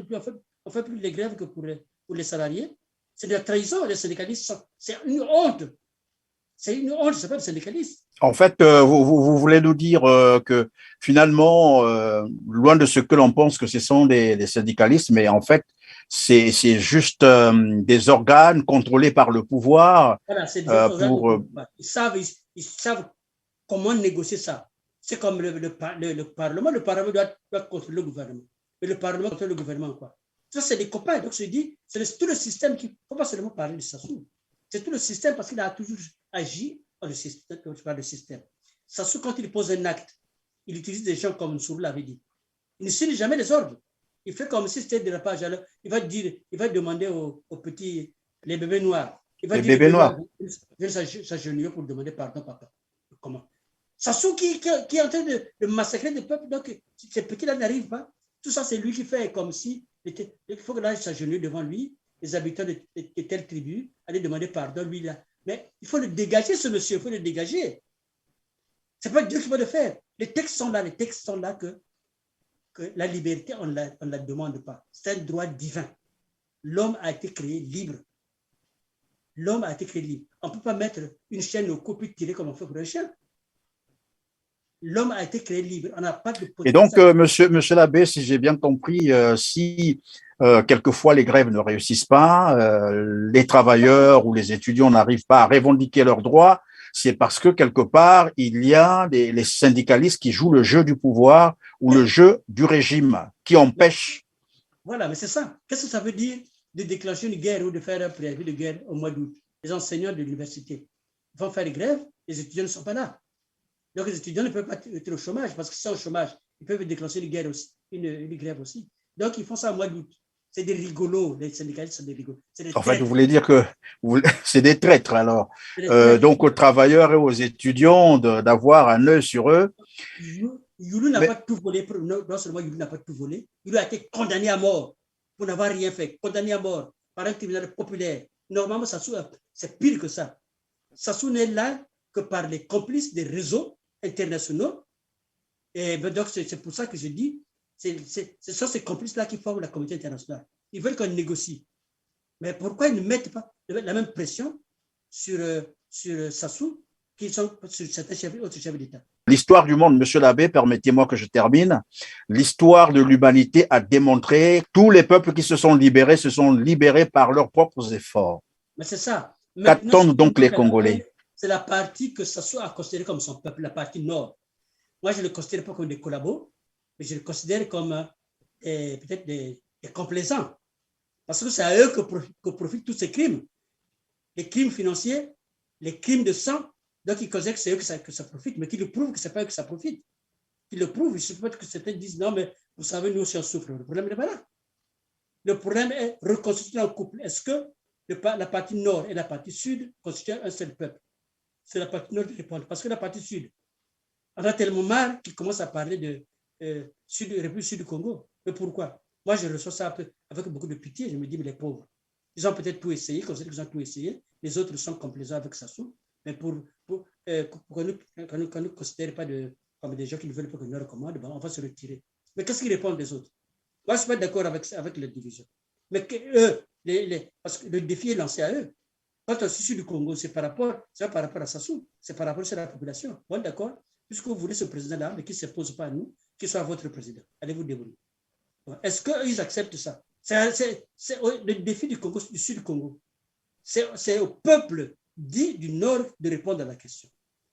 on fait plus les grèves que pour les salariés. C'est de la trahison, les syndicalistes. C'est une honte. C'est une honte, c'est pas le syndicaliste. En fait, vous voulez nous dire que finalement, loin de ce que l'on pense que ce sont des syndicalistes, mais en fait, c'est juste des organes contrôlés par le pouvoir Voilà, c'est des organes pour... ils savent comment négocier ça. C'est comme le Parlement. Le Parlement doit contrôler le gouvernement. Mais le Parlement contrôle le gouvernement, quoi. Ça, c'est des copains. Donc, je dis, c'est tout le système qui... Il ne faut pas seulement parler de Sassou. C'est tout le système parce qu'il a toujours agi dans le système. Quand je parle de système. Sassou, quand il pose un acte, il utilise des gens comme Nsourou l'avait dit. Il ne signe jamais les ordres. Il fait comme si c'était de la page. Alors, il va demander aux petits, les bébés noirs. Il va les dire bébés noirs. Viens s'agenouiller pour demander pardon, papa. Comment? Sassou qui est en train de massacrer des peuples, donc ces petits-là n'arrivent pas. Tout ça, c'est lui qui fait comme si il faut que là, s'agenouille devant lui, les habitants de telle tribu, aller demander pardon, lui là. Mais il faut le dégager, ce monsieur, il faut le dégager. Ce n'est pas Dieu qui va le faire. Les textes sont là que la liberté, on ne la demande pas. C'est un droit divin. L'homme a été créé libre. L'homme a été créé libre. On ne peut pas mettre une chaîne au cou puis tirer comme on fait pour un chien. L'homme a été créé libre. On n'a pas de Et donc, monsieur l'abbé, si j'ai bien compris, si quelquefois les grèves ne réussissent pas, les travailleurs ou les étudiants n'arrivent pas à revendiquer leurs droits, c'est parce que quelque part, il y a les syndicalistes qui jouent le jeu du pouvoir ou le jeu du régime qui empêche. Voilà, mais c'est ça. Qu'est-ce que ça veut dire de déclencher une guerre ou de faire un préavis de guerre au mois d'août? Les enseignants de l'université vont faire grève, les étudiants ne sont pas là. Donc les étudiants ne peuvent pas être au chômage parce que si c'est au chômage, ils peuvent déclencher une guerre aussi, une grève aussi. Donc ils font ça au mois d'août. C'est des rigolos, les syndicalistes sont des rigolos. En fait, vous voulez dire que c'est des traîtres alors. Donc aux travailleurs et aux étudiants d'avoir un œil sur eux. Youlou n'a pas tout volé. Non seulement Youlou n'a pas tout volé, Youlou a été condamné à mort pour n'avoir rien fait. Condamné à mort par un tribunal populaire. Normalement, Sassou, c'est pire que ça. Sassou n'est là que par les complices des réseaux internationaux. Et donc, c'est pour ça que je dis, ce sont ces complices-là qui forment la communauté internationale. Ils veulent qu'on négocie. Mais pourquoi ils ne mettent pas la même pression sur Sassou qu'ils sont sur certains autres chefs d'État? L'histoire du monde, monsieur l'abbé, permettez-moi que je termine. L'histoire de l'humanité a démontré que tous les peuples qui se sont libérés par leurs propres efforts. Mais c'est ça. Qu'attendent donc les Congolais? C'est la partie que Sassou a considérée comme son peuple, la partie nord. Moi, je ne le considère pas comme des collabos, mais je le considère comme peut-être des complaisants. Parce que c'est à eux que profitent tous ces crimes. Les crimes financiers, les crimes de sang. Donc, ils considèrent que c'est eux que ça profite, mais qui le prouvent que ce n'est pas eux que ça profite. Ils le prouvent. Il suffit que certains disent non, mais vous savez, nous aussi on souffre. Le problème n'est pas là. Le problème est reconstituer un couple. Est-ce que la partie nord et la partie sud constituent un seul peuple? C'est la partie nord qui répond. Parce que la partie sud, on a tellement marre qu'ils commencent à parler de République sud du Congo. Mais pourquoi? Moi, je reçois ça avec beaucoup de pitié. Je me dis, mais les pauvres, ils ont peut-être tout essayé, considèrent qu'ils ont tout essayé. Les autres sont complaisants avec Sassou. Mais qu'on ne considère pas comme des gens qui ne veulent pas que nous recommande, on va se retirer. Mais qu'est-ce qu'ils répondent des autres? Moi, je ne suis pas d'accord avec la division. Mais parce que le défi est lancé à eux. Quand on s'issue du Congo, c'est par rapport à Sassou, c'est par rapport à la population. Bon, d'accord? Puisque vous voulez ce président-là, mais qui ne se pose pas à nous, qu'il soit votre président. Allez vous débrouiller. Bon, est-ce qu'ils acceptent ça? C'est le défi du Congo, du sud du Congo. C'est au peuple dit du Nord de répondre à la question.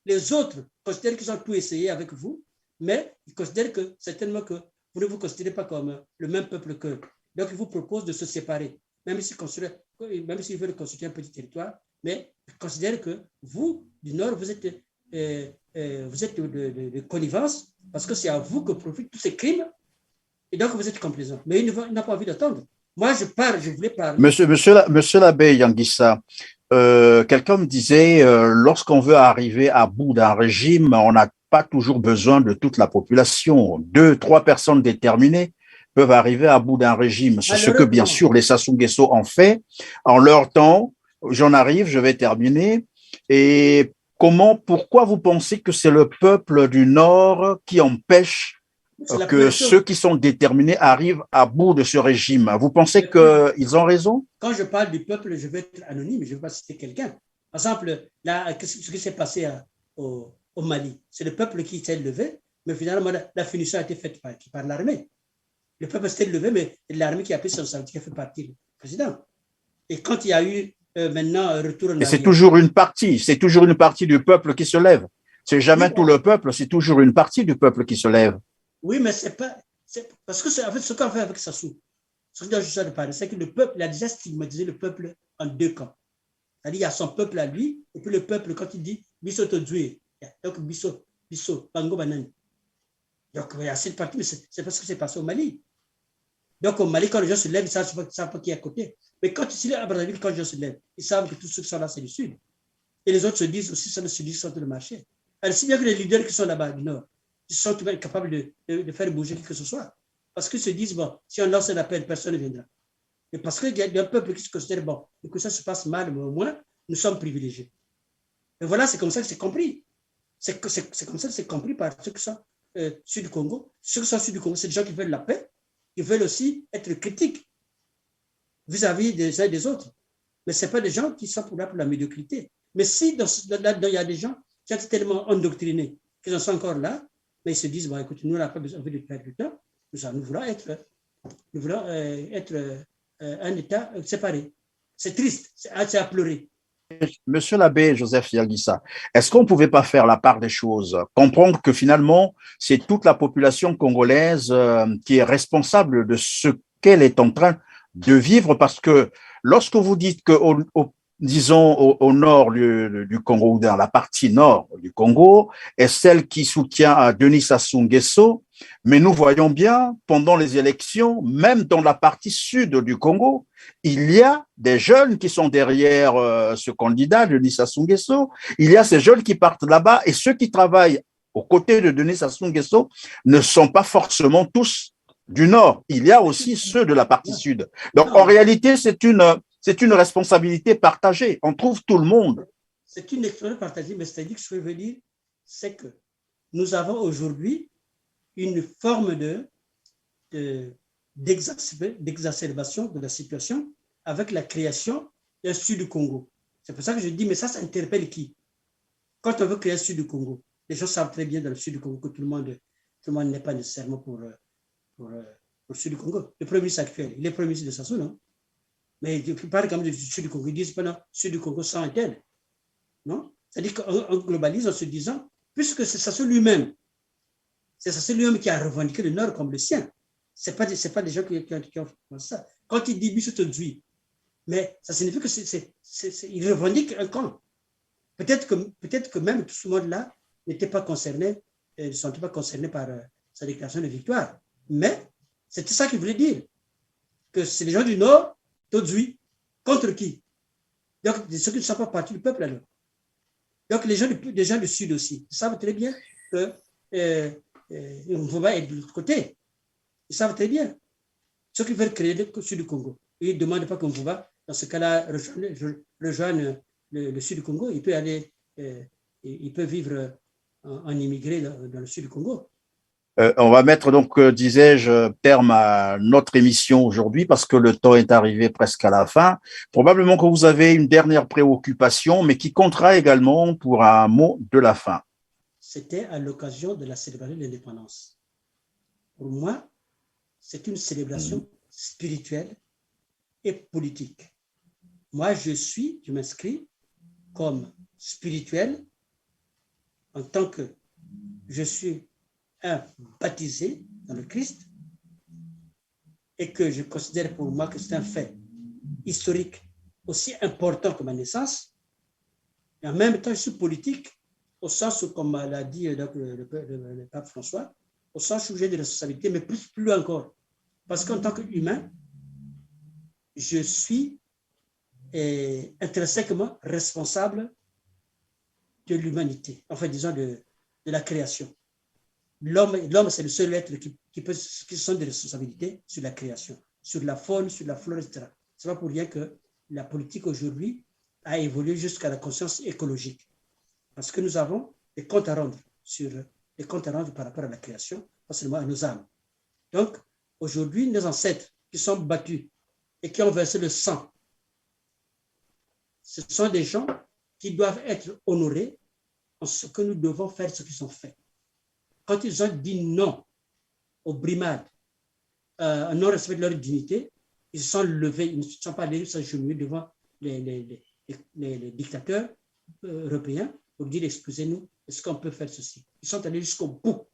Les autres considèrent qu'ils ont tout essayé avec vous, mais ils considèrent que certainement que vous ne vous considérez pas comme le même peuple qu'eux. Donc, ils vous proposent de se séparer, même s'ils veulent constituer un petit territoire, mais ils considèrent que vous, du Nord, vous êtes de connivence, parce que c'est à vous que profitent tous ces crimes, et donc vous êtes complaisants. Mais ils n'ont pas envie d'attendre. Moi, je voulais parler. Monsieur l'abbé Yanguissa, quelqu'un me disait, lorsqu'on veut arriver à bout d'un régime, on n'a pas toujours besoin de toute la population. 2, 3 personnes déterminées peuvent arriver à bout d'un régime. C'est ce que, bien sûr, les Sassou Nguesso ont fait. En leur temps, j'en arrive, je vais terminer. Et pourquoi vous pensez que c'est le peuple du Nord qui empêche que ceux qui sont déterminés arrivent à bout de ce régime? Vous pensez qu'ils ont raison? Quand je parle du peuple, je vais être anonyme, je ne vais pas citer quelqu'un. Par exemple, là, ce qui s'est passé au Mali, c'est le peuple qui s'est levé, mais finalement, la finition a été faite par l'armée. Le peuple s'est levé, mais l'armée qui a pris son responsabilité, qui a fait partie du président. Et quand il y a eu maintenant un retour en Et arrière. c'est toujours une partie du peuple qui se lève. C'est jamais tout le peuple, c'est toujours une partie du peuple qui se lève. Oui, mais c'est pas. Parce que en fait, ce qu'on fait avec Sassou, ce que je de parler, c'est que le peuple, il a déjà stigmatisé le peuple en deux camps. C'est-à-dire, il y a son peuple à lui, et puis le peuple, quand il dit Bisso Todjoué, donc Bisso, Bango Banane. Donc, il y a cette partie, mais c'est parce que c'est passé au Mali. Donc, au Mali, quand les gens se lèvent, ils ne savent pas qui est à côté. Mais quand ici, à Brazzaville, quand les gens se lèvent, ils savent que tous ceux qui sont là, c'est du Sud. Et les autres se disent aussi, c'est le Sud qui sont le marché. Alors, si bien que les leaders qui sont là-bas du Nord, ils sont tout de même capables de faire bouger qui que ce soit. Parce qu'ils se disent, bon, si on lance un appel, personne ne viendra. Et parce qu'il y a un peuple qui se considère, bon, et que ça se passe mal, mais au moins, nous sommes privilégiés. Et voilà, c'est comme ça que c'est compris. C'est comme ça que c'est compris par ceux qui sont sud du Congo. Ceux qui sont sud du Congo, c'est des gens qui veulent la paix, qui veulent aussi être critiques vis-à-vis des uns et des autres. Mais ce n'est pas des gens qui sont là pour la médiocrité. Mais si là-dedans, il y a des gens qui sont tellement endoctrinés qu'ils en sont encore là, mais ils se disent, bon, écoute, nous, on n'a pas besoin de perdre du temps, nous voulons être un État séparé. C'est triste, c'est à pleurer. Monsieur l'abbé Joseph Yalgissa, est-ce qu'on ne pouvait pas faire la part des choses, comprendre que finalement, c'est toute la population congolaise qui est responsable de ce qu'elle est en train de vivre, parce que lorsque vous dites que, disons, au nord du Congo, ou dans la partie nord du Congo, est celle qui soutient Denis Sassou Nguesso, mais nous voyons bien, pendant les élections, même dans la partie sud du Congo, il y a des jeunes qui sont derrière ce candidat, Denis Sassou Nguesso. Il y a ces jeunes qui partent là-bas, et ceux qui travaillent aux côtés de Denis Sassou Nguesso ne sont pas forcément tous du Nord. Il y a aussi ceux de la partie sud. Donc, en réalité, c'est une responsabilité partagée. On trouve tout le monde. C'est une responsabilité partagée, mais c'est-à-dire que ce que je veux dire, c'est que nous avons aujourd'hui une forme d'exacerbation de la situation avec la création d'un Sud du Congo. C'est pour ça que je dis, mais ça interpelle qui? Quand on veut créer un Sud du Congo, les gens savent très bien dans le Sud du Congo que tout le monde n'est pas nécessairement pour le Sud du Congo. Le Premier ministre actuel, il est Premier ministre de Sassou, non? Mais ils parlent quand même du Sud du Congo. Ils disent pas non, Sud du Congo sans tel. Non? C'est-à-dire qu'on globalise en se disant, puisque c'est Sassou lui-même, c'est Sassou lui-même qui a revendiqué le Nord comme le sien. Ce n'est pas des gens qui ont fait ça. Quand il dit Bisso Todjoué, mais ça signifie qu'il revendique un camp. Peut-être que même tout ce monde-là n'était pas concerné, ne sont pas concernés par sa déclaration de victoire. Mais c'était ça qu'il voulait dire. Que c'est les gens du Nord, Todjoué, contre qui? Donc, ceux qui ne sont pas partis du peuple alors. Donc, les gens du Sud aussi, ils savent très bien que Mvouba est de l'autre côté. Ils savent très bien. Ceux qui veulent créer le Sud du Congo, ils ne demandent pas que Mvouba, dans ce cas-là, rejoigne le Sud du Congo. Il peut aller, il peut vivre en immigré dans le Sud du Congo. On va mettre donc, disais-je, terme à notre émission aujourd'hui parce que le temps est arrivé presque à la fin. Probablement que vous avez une dernière préoccupation, mais qui comptera également pour un mot de la fin. C'était à l'occasion de la célébration de l'indépendance. Pour moi, c'est une célébration spirituelle et politique. Moi, je m'inscris comme spirituel en tant que je suis un baptisé dans le Christ et que je considère pour moi que c'est un fait historique aussi important que ma naissance. Et en même temps, je suis politique au sens où, comme l'a dit le pape François, au sens où j'ai des responsabilités, mais plus encore. Parce qu'en tant qu'humain, je suis intrinsèquement responsable de l'humanité, enfin disons de la création. L'homme, c'est le seul être qui sont des responsabilités sur la création, sur la faune, sur la flore, etc. Ce n'est pas pour rien que la politique aujourd'hui a évolué jusqu'à la conscience écologique. Parce que nous avons des comptes à rendre par rapport à la création, pas seulement à nos âmes. Donc, aujourd'hui, nos ancêtres qui sont battus et qui ont versé le sang, ce sont des gens qui doivent être honorés en ce que nous devons faire ce qu'ils ont fait. Quand ils ont dit non aux brimades, un non-respect de leur dignité, ils se sont levés, ils ne se sont pas allés s'agenouiller devant les dictateurs européens pour dire excusez-nous, est-ce qu'on peut faire ceci? Ils sont allés jusqu'au bout.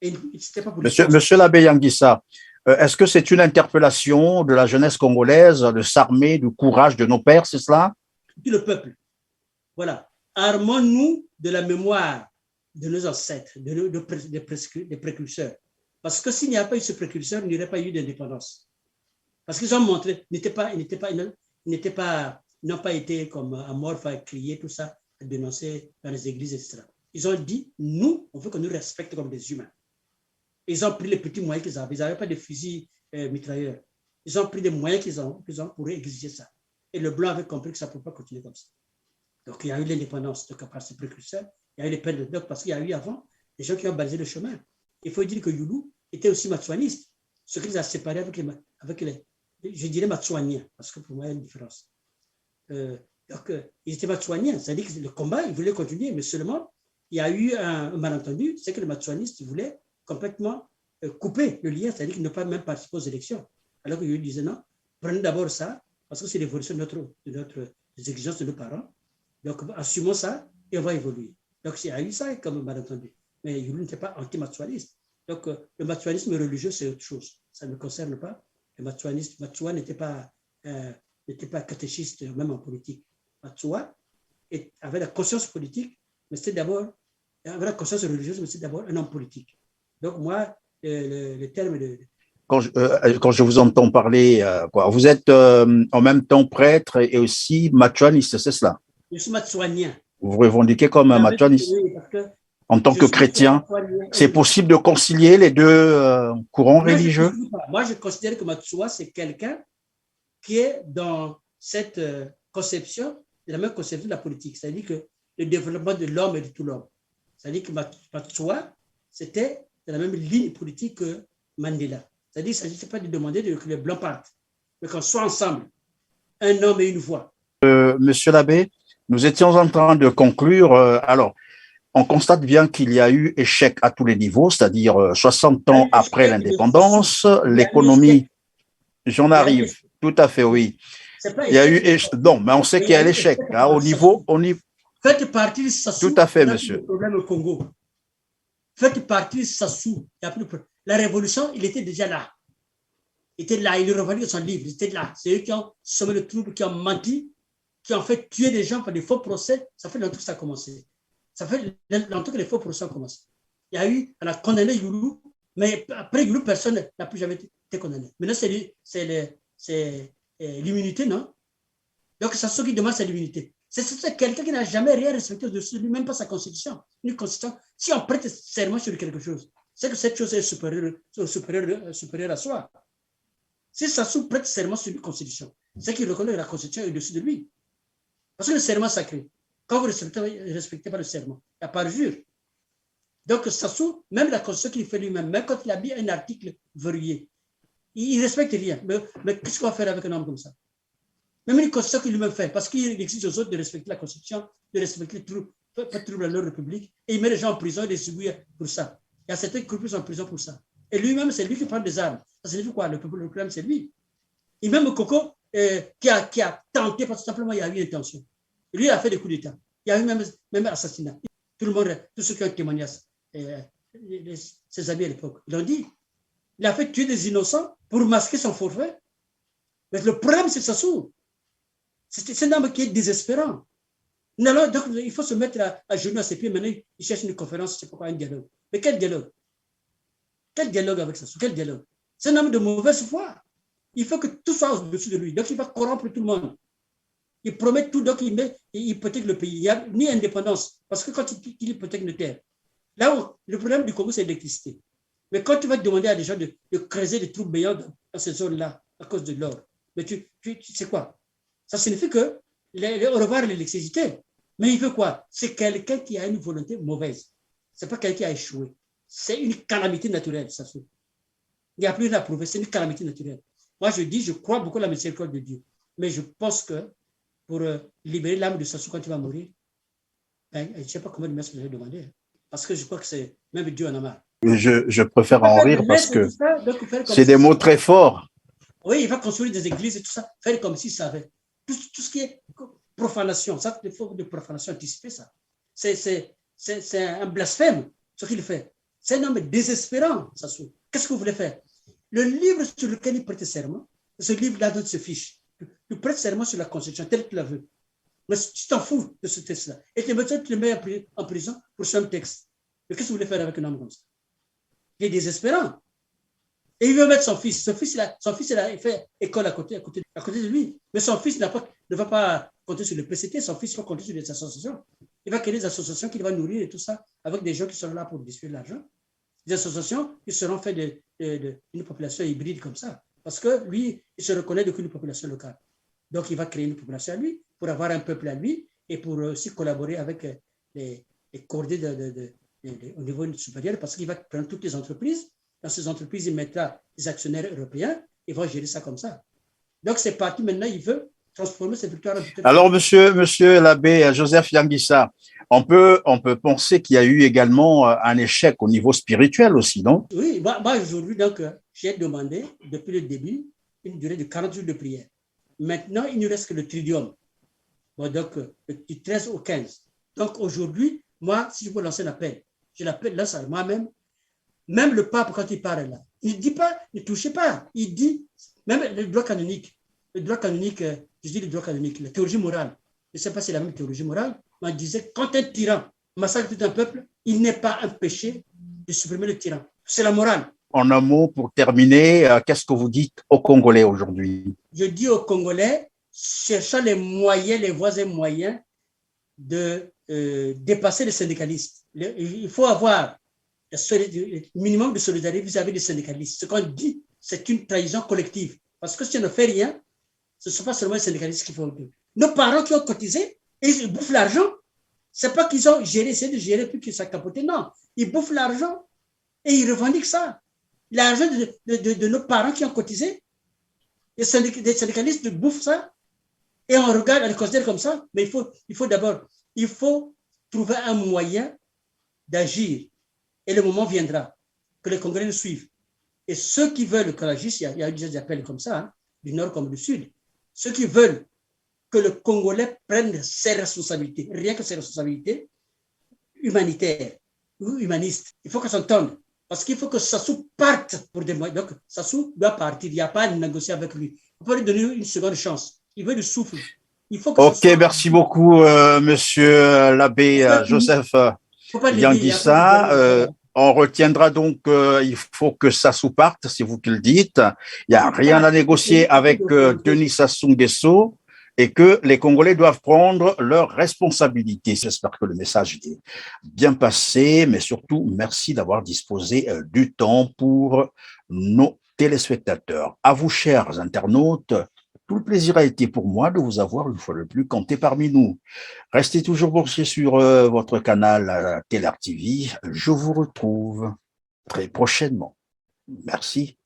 Et c'était pas pour Monsieur l'abbé Yanguissa, est-ce que c'est une interpellation de la jeunesse congolaise de s'armer du courage de nos pères, c'est cela? Tout le peuple. Voilà. Armons-nous de la mémoire de nos ancêtres, des précurseurs. Parce que s'il n'y a pas eu ce précurseur, il n'y aurait pas eu d'indépendance. Parce qu'ils ont montré, ils n'ont pas été comme amorphes à crier tout ça, à dénoncer dans les églises, etc. Ils ont dit, nous, on veut qu'on nous respecte comme des humains. Ils ont pris les petits moyens qu'ils avaient. Ils n'avaient pas de fusils mitrailleurs. Ils ont pris des moyens qu'ils ont pour exiger ça. Et le blanc avait compris que ça ne peut pas continuer comme ça. Donc, il y a eu l'indépendance par ses précurseurs. Il y a eu les peines de doc parce qu'il y a eu avant des gens qui ont balisé le chemin. Il faut dire que Youlou était aussi matsuaniste, ce qui les a séparés avec les je dirais matsuaniens, parce que pour moi, il y a une différence. Donc, ils étaient matsuaniens, c'est-à-dire que le combat, ils voulaient continuer, mais seulement, il y a eu un malentendu, c'est que les matsuanistes voulaient complètement couper le lien, c'est-à-dire qu'ils ne pas même participer aux élections. Alors que Youlou disait non, prenez d'abord ça, parce que c'est l'évolution des exigences de nos parents. Donc, assumons ça et on va évoluer. Donc, il y a eu ça comme malentendu. Mais Youlou n'était pas anti-matsuaniste. Donc, le matsuanisme religieux, c'est autre chose. Ça ne me concerne pas. Le Matsua n'était pas catéchiste, même en politique. Matsua avait la conscience politique, mais c'était d'abord, avait la conscience religieuse, mais c'était d'abord un homme politique. Donc, moi, le terme de. Quand je vous entends parler, vous êtes en même temps prêtre et aussi matsuaniste, c'est cela? Je suis matsuanien. Vous vous revendiquez comme un matsuaniste? Oui, parce que en tant que chrétien, c'est possible de concilier les deux courants religieux? Moi, je considère que Matsua, c'est quelqu'un qui est dans cette conception, de la même conception de la politique, c'est-à-dire que le développement de l'homme et de tout l'homme. C'est-à-dire que Matsua, c'était dans la même ligne politique que Mandela. C'est-à-dire qu'il ne s'agissait pas de demander que les Blancs partent, mais qu'on soit ensemble, un homme et une voix. Monsieur l'abbé, nous étions en train de conclure. Alors, on constate bien qu'il y a eu échec à tous les niveaux, c'est-à-dire 60 ans après l'indépendance, l'économie, j'en arrive, tout à fait, oui. Il y a eu non, mais on sait qu'il y a l'échec. Au niveau, faites partie de Sassou. Tout à fait, monsieur. Le problème au Congo. Faites partie de Sassou. La révolution, il était déjà là. Il était là, il est revenu de son livre, il était là. C'est eux qui ont semé le trouble, qui ont menti, qui ont fait tuer des gens par des faux procès. Ça fait longtemps que ça a commencé. Ça fait longtemps que les faux procès ont commencé. Il y a eu, on a condamné Youlou, mais après Youlou, personne n'a plus jamais été condamné. Maintenant, c'est l'immunité, non? Donc, c'est ce qui demande, c'est l'immunité. C'est quelqu'un qui n'a jamais rien respecté au-dessus de lui, même pas sa constitution. Une constitution, si on prête serment sur quelque chose, c'est que cette chose est supérieure à soi. Si Sassou prête serment sur une constitution, c'est qu'il reconnaît que la constitution est au-dessus de lui. Parce que le serment sacré, quand vous ne respectez pas le serment, il n'y a pas de jure. Donc, Sassou, même la constitution qu'il fait lui-même, même quand il a mis un article verrouillé, il ne respecte rien. Mais qu'est-ce qu'on va faire avec un homme comme ça? Même une constitution qu'il lui-même fait, parce qu'il exige aux autres de respecter la constitution, de respecter pas de trouble à leur république, et il met les gens en prison et les subit pour ça. Il y a certains qui sont en prison pour ça. Et lui-même, c'est lui qui prend des armes. Ça signifie quoi? Le problème, c'est lui. Et même Koko, qui a tenté, parce que simplement, il y a eu une intention. Et lui, il a fait des coups d'État. Il y a eu même assassinat. Tout le monde, tous ceux qui ont témoigné, ses amis à l'époque, ils l'ont dit. Il a fait tuer des innocents pour masquer son forfait. Mais le problème, c'est Sassou. C'est un homme qui est désespérant. Donc, il faut se mettre à genoux à ses pieds. Maintenant, il cherche une conférence, c'est pourquoi un dialogue. Mais quel dialogue? Quel dialogue avec Sassou? Quel dialogue? C'est un homme de mauvaise foi. Il faut que tout soit au-dessus de lui. Donc, il va corrompre tout le monde. Il promet tout, donc il hypothèque le pays. Il n'y a ni indépendance. Parce que quand il hypothèque une terre, là où le problème du Congo, c'est l'électricité. Mais quand tu vas demander à des gens de creuser des trous béants dans ces zones-là, à cause de l'or, mais tu sais quoi? Ça signifie que on revoir l'électricité. Mais il veut quoi? C'est quelqu'un qui a une volonté mauvaise. Ce n'est pas quelqu'un qui a échoué. C'est une calamité naturelle, ça se fait. Il n'y a plus rien à prouver, c'est une calamité naturelle. Moi, je dis, je crois beaucoup à la miséricorde de Dieu. Mais je pense que pour libérer l'âme de Sassou quand il va mourir, ben, je ne sais pas comment lui je vais demander. Parce que je crois que c'est même Dieu en a marre. Je préfère en rire parce que c'est des mots très forts. Oui, il va construire des églises et tout ça, faire comme s'il savait. Tout ce qui est profanation, ça, il faut de profanation anticiper ça. C'est un blasphème, ce qu'il fait. C'est un homme désespérant, Sassou. Qu'est-ce que vous voulez faire? Le livre sur lequel il prête serment, ce livre-là dont il se fiche. Il prête serment sur la Constitution, tel qu'il la veut. Mais tu t'en fous de ce texte-là. Et tu le mets en prison pour ce même texte. Mais qu'est-ce que vous voulez faire avec un homme comme ça? Il est désespérant. Et il veut mettre son fils. Son fils, il fait école à côté de lui. Mais son fils ne va pas compter sur le PCT. Son fils va compter sur les associations. Il va créer des associations qu'il va nourrir et tout ça avec des gens qui seront là pour distribuer de l'argent. Des associations qui seront faites d'une population hybride comme ça. Parce que lui, il se reconnaît d'aucune population locale. Donc, il va créer une population à lui pour avoir un peuple à lui et pour aussi collaborer avec les coordonnées au niveau supérieur parce qu'il va prendre toutes les entreprises. Dans ces entreprises, il mettra des actionnaires européens et va gérer ça comme ça. Donc, c'est parti. Maintenant, il veut transformer cette victoire en victoire. Alors, monsieur l'abbé Joseph Yanguissa, on peut penser qu'il y a eu également un échec au niveau spirituel aussi, non? Oui, moi aujourd'hui, donc, j'ai demandé depuis le début une durée de 40 jours de prière. Maintenant, il ne reste que le tridium. Bon, donc, du 13 au 15. Donc, aujourd'hui, moi, si je veux lancer un appel, je l'appelle là, ça moi-même. Même le pape, quand il parle là, il ne dit pas, ne touchez pas. Il dit, même le droit canonique, je dis le droit canonique, la théologie morale. Je ne sais pas si c'est la même théologie morale, mais il disait, quand un tyran massacre tout un peuple, il n'est pas un péché de supprimer le tyran. C'est la morale. En un mot, pour terminer, qu'est-ce que vous dites aux Congolais aujourd'hui? Je dis aux Congolais, cherchant les moyens, les voies et moyens de dépasser les syndicalistes. Il faut avoir le minimum de solidarité vis-à-vis des syndicalistes. Ce qu'on dit, c'est une trahison collective. Parce que si on ne fait rien, ce ne sont pas seulement les syndicalistes qui font. Nos parents qui ont cotisé, ils bouffent l'argent. Ce n'est pas qu'ils ont essayé de gérer puis qu'ils sont capotés. Non, ils bouffent l'argent et ils revendiquent ça. L'argent de nos parents qui ont cotisé, les syndicalistes bouffent ça et on regarde, on les considère comme ça. Mais il faut d'abord, trouver un moyen d'agir. Et le moment viendra que les Congolais nous suivent. Et ceux qui veulent que l'agisse, il y a eu des appels comme ça, hein, du nord comme du sud, ceux qui veulent que le Congolais prenne ses responsabilités, rien que ses responsabilités humanitaires ou humanistes, il faut qu'on s'entende. Parce qu'il faut que Sassou parte pour des moyens. Donc, Sassou doit partir. Il n'y a pas à négocier avec lui. On peut lui donner une seconde chance. Il veut du souffle. Il faut que ok, merci beaucoup, monsieur l'abbé Joseph Yanguissa. On retiendra donc qu'il faut que Sassou parte, c'est vous qui le dites. Il n'y a rien à négocier avec Denis Sassou Nguesso et que les Congolais doivent prendre leurs responsabilités. J'espère que le message est bien passé, mais surtout, merci d'avoir disposé du temps pour nos téléspectateurs. À vous, chers internautes, tout le plaisir a été pour moi de vous avoir une fois de plus compté parmi nous. Restez toujours branchés sur votre canal TLR TV. Je vous retrouve très prochainement. Merci.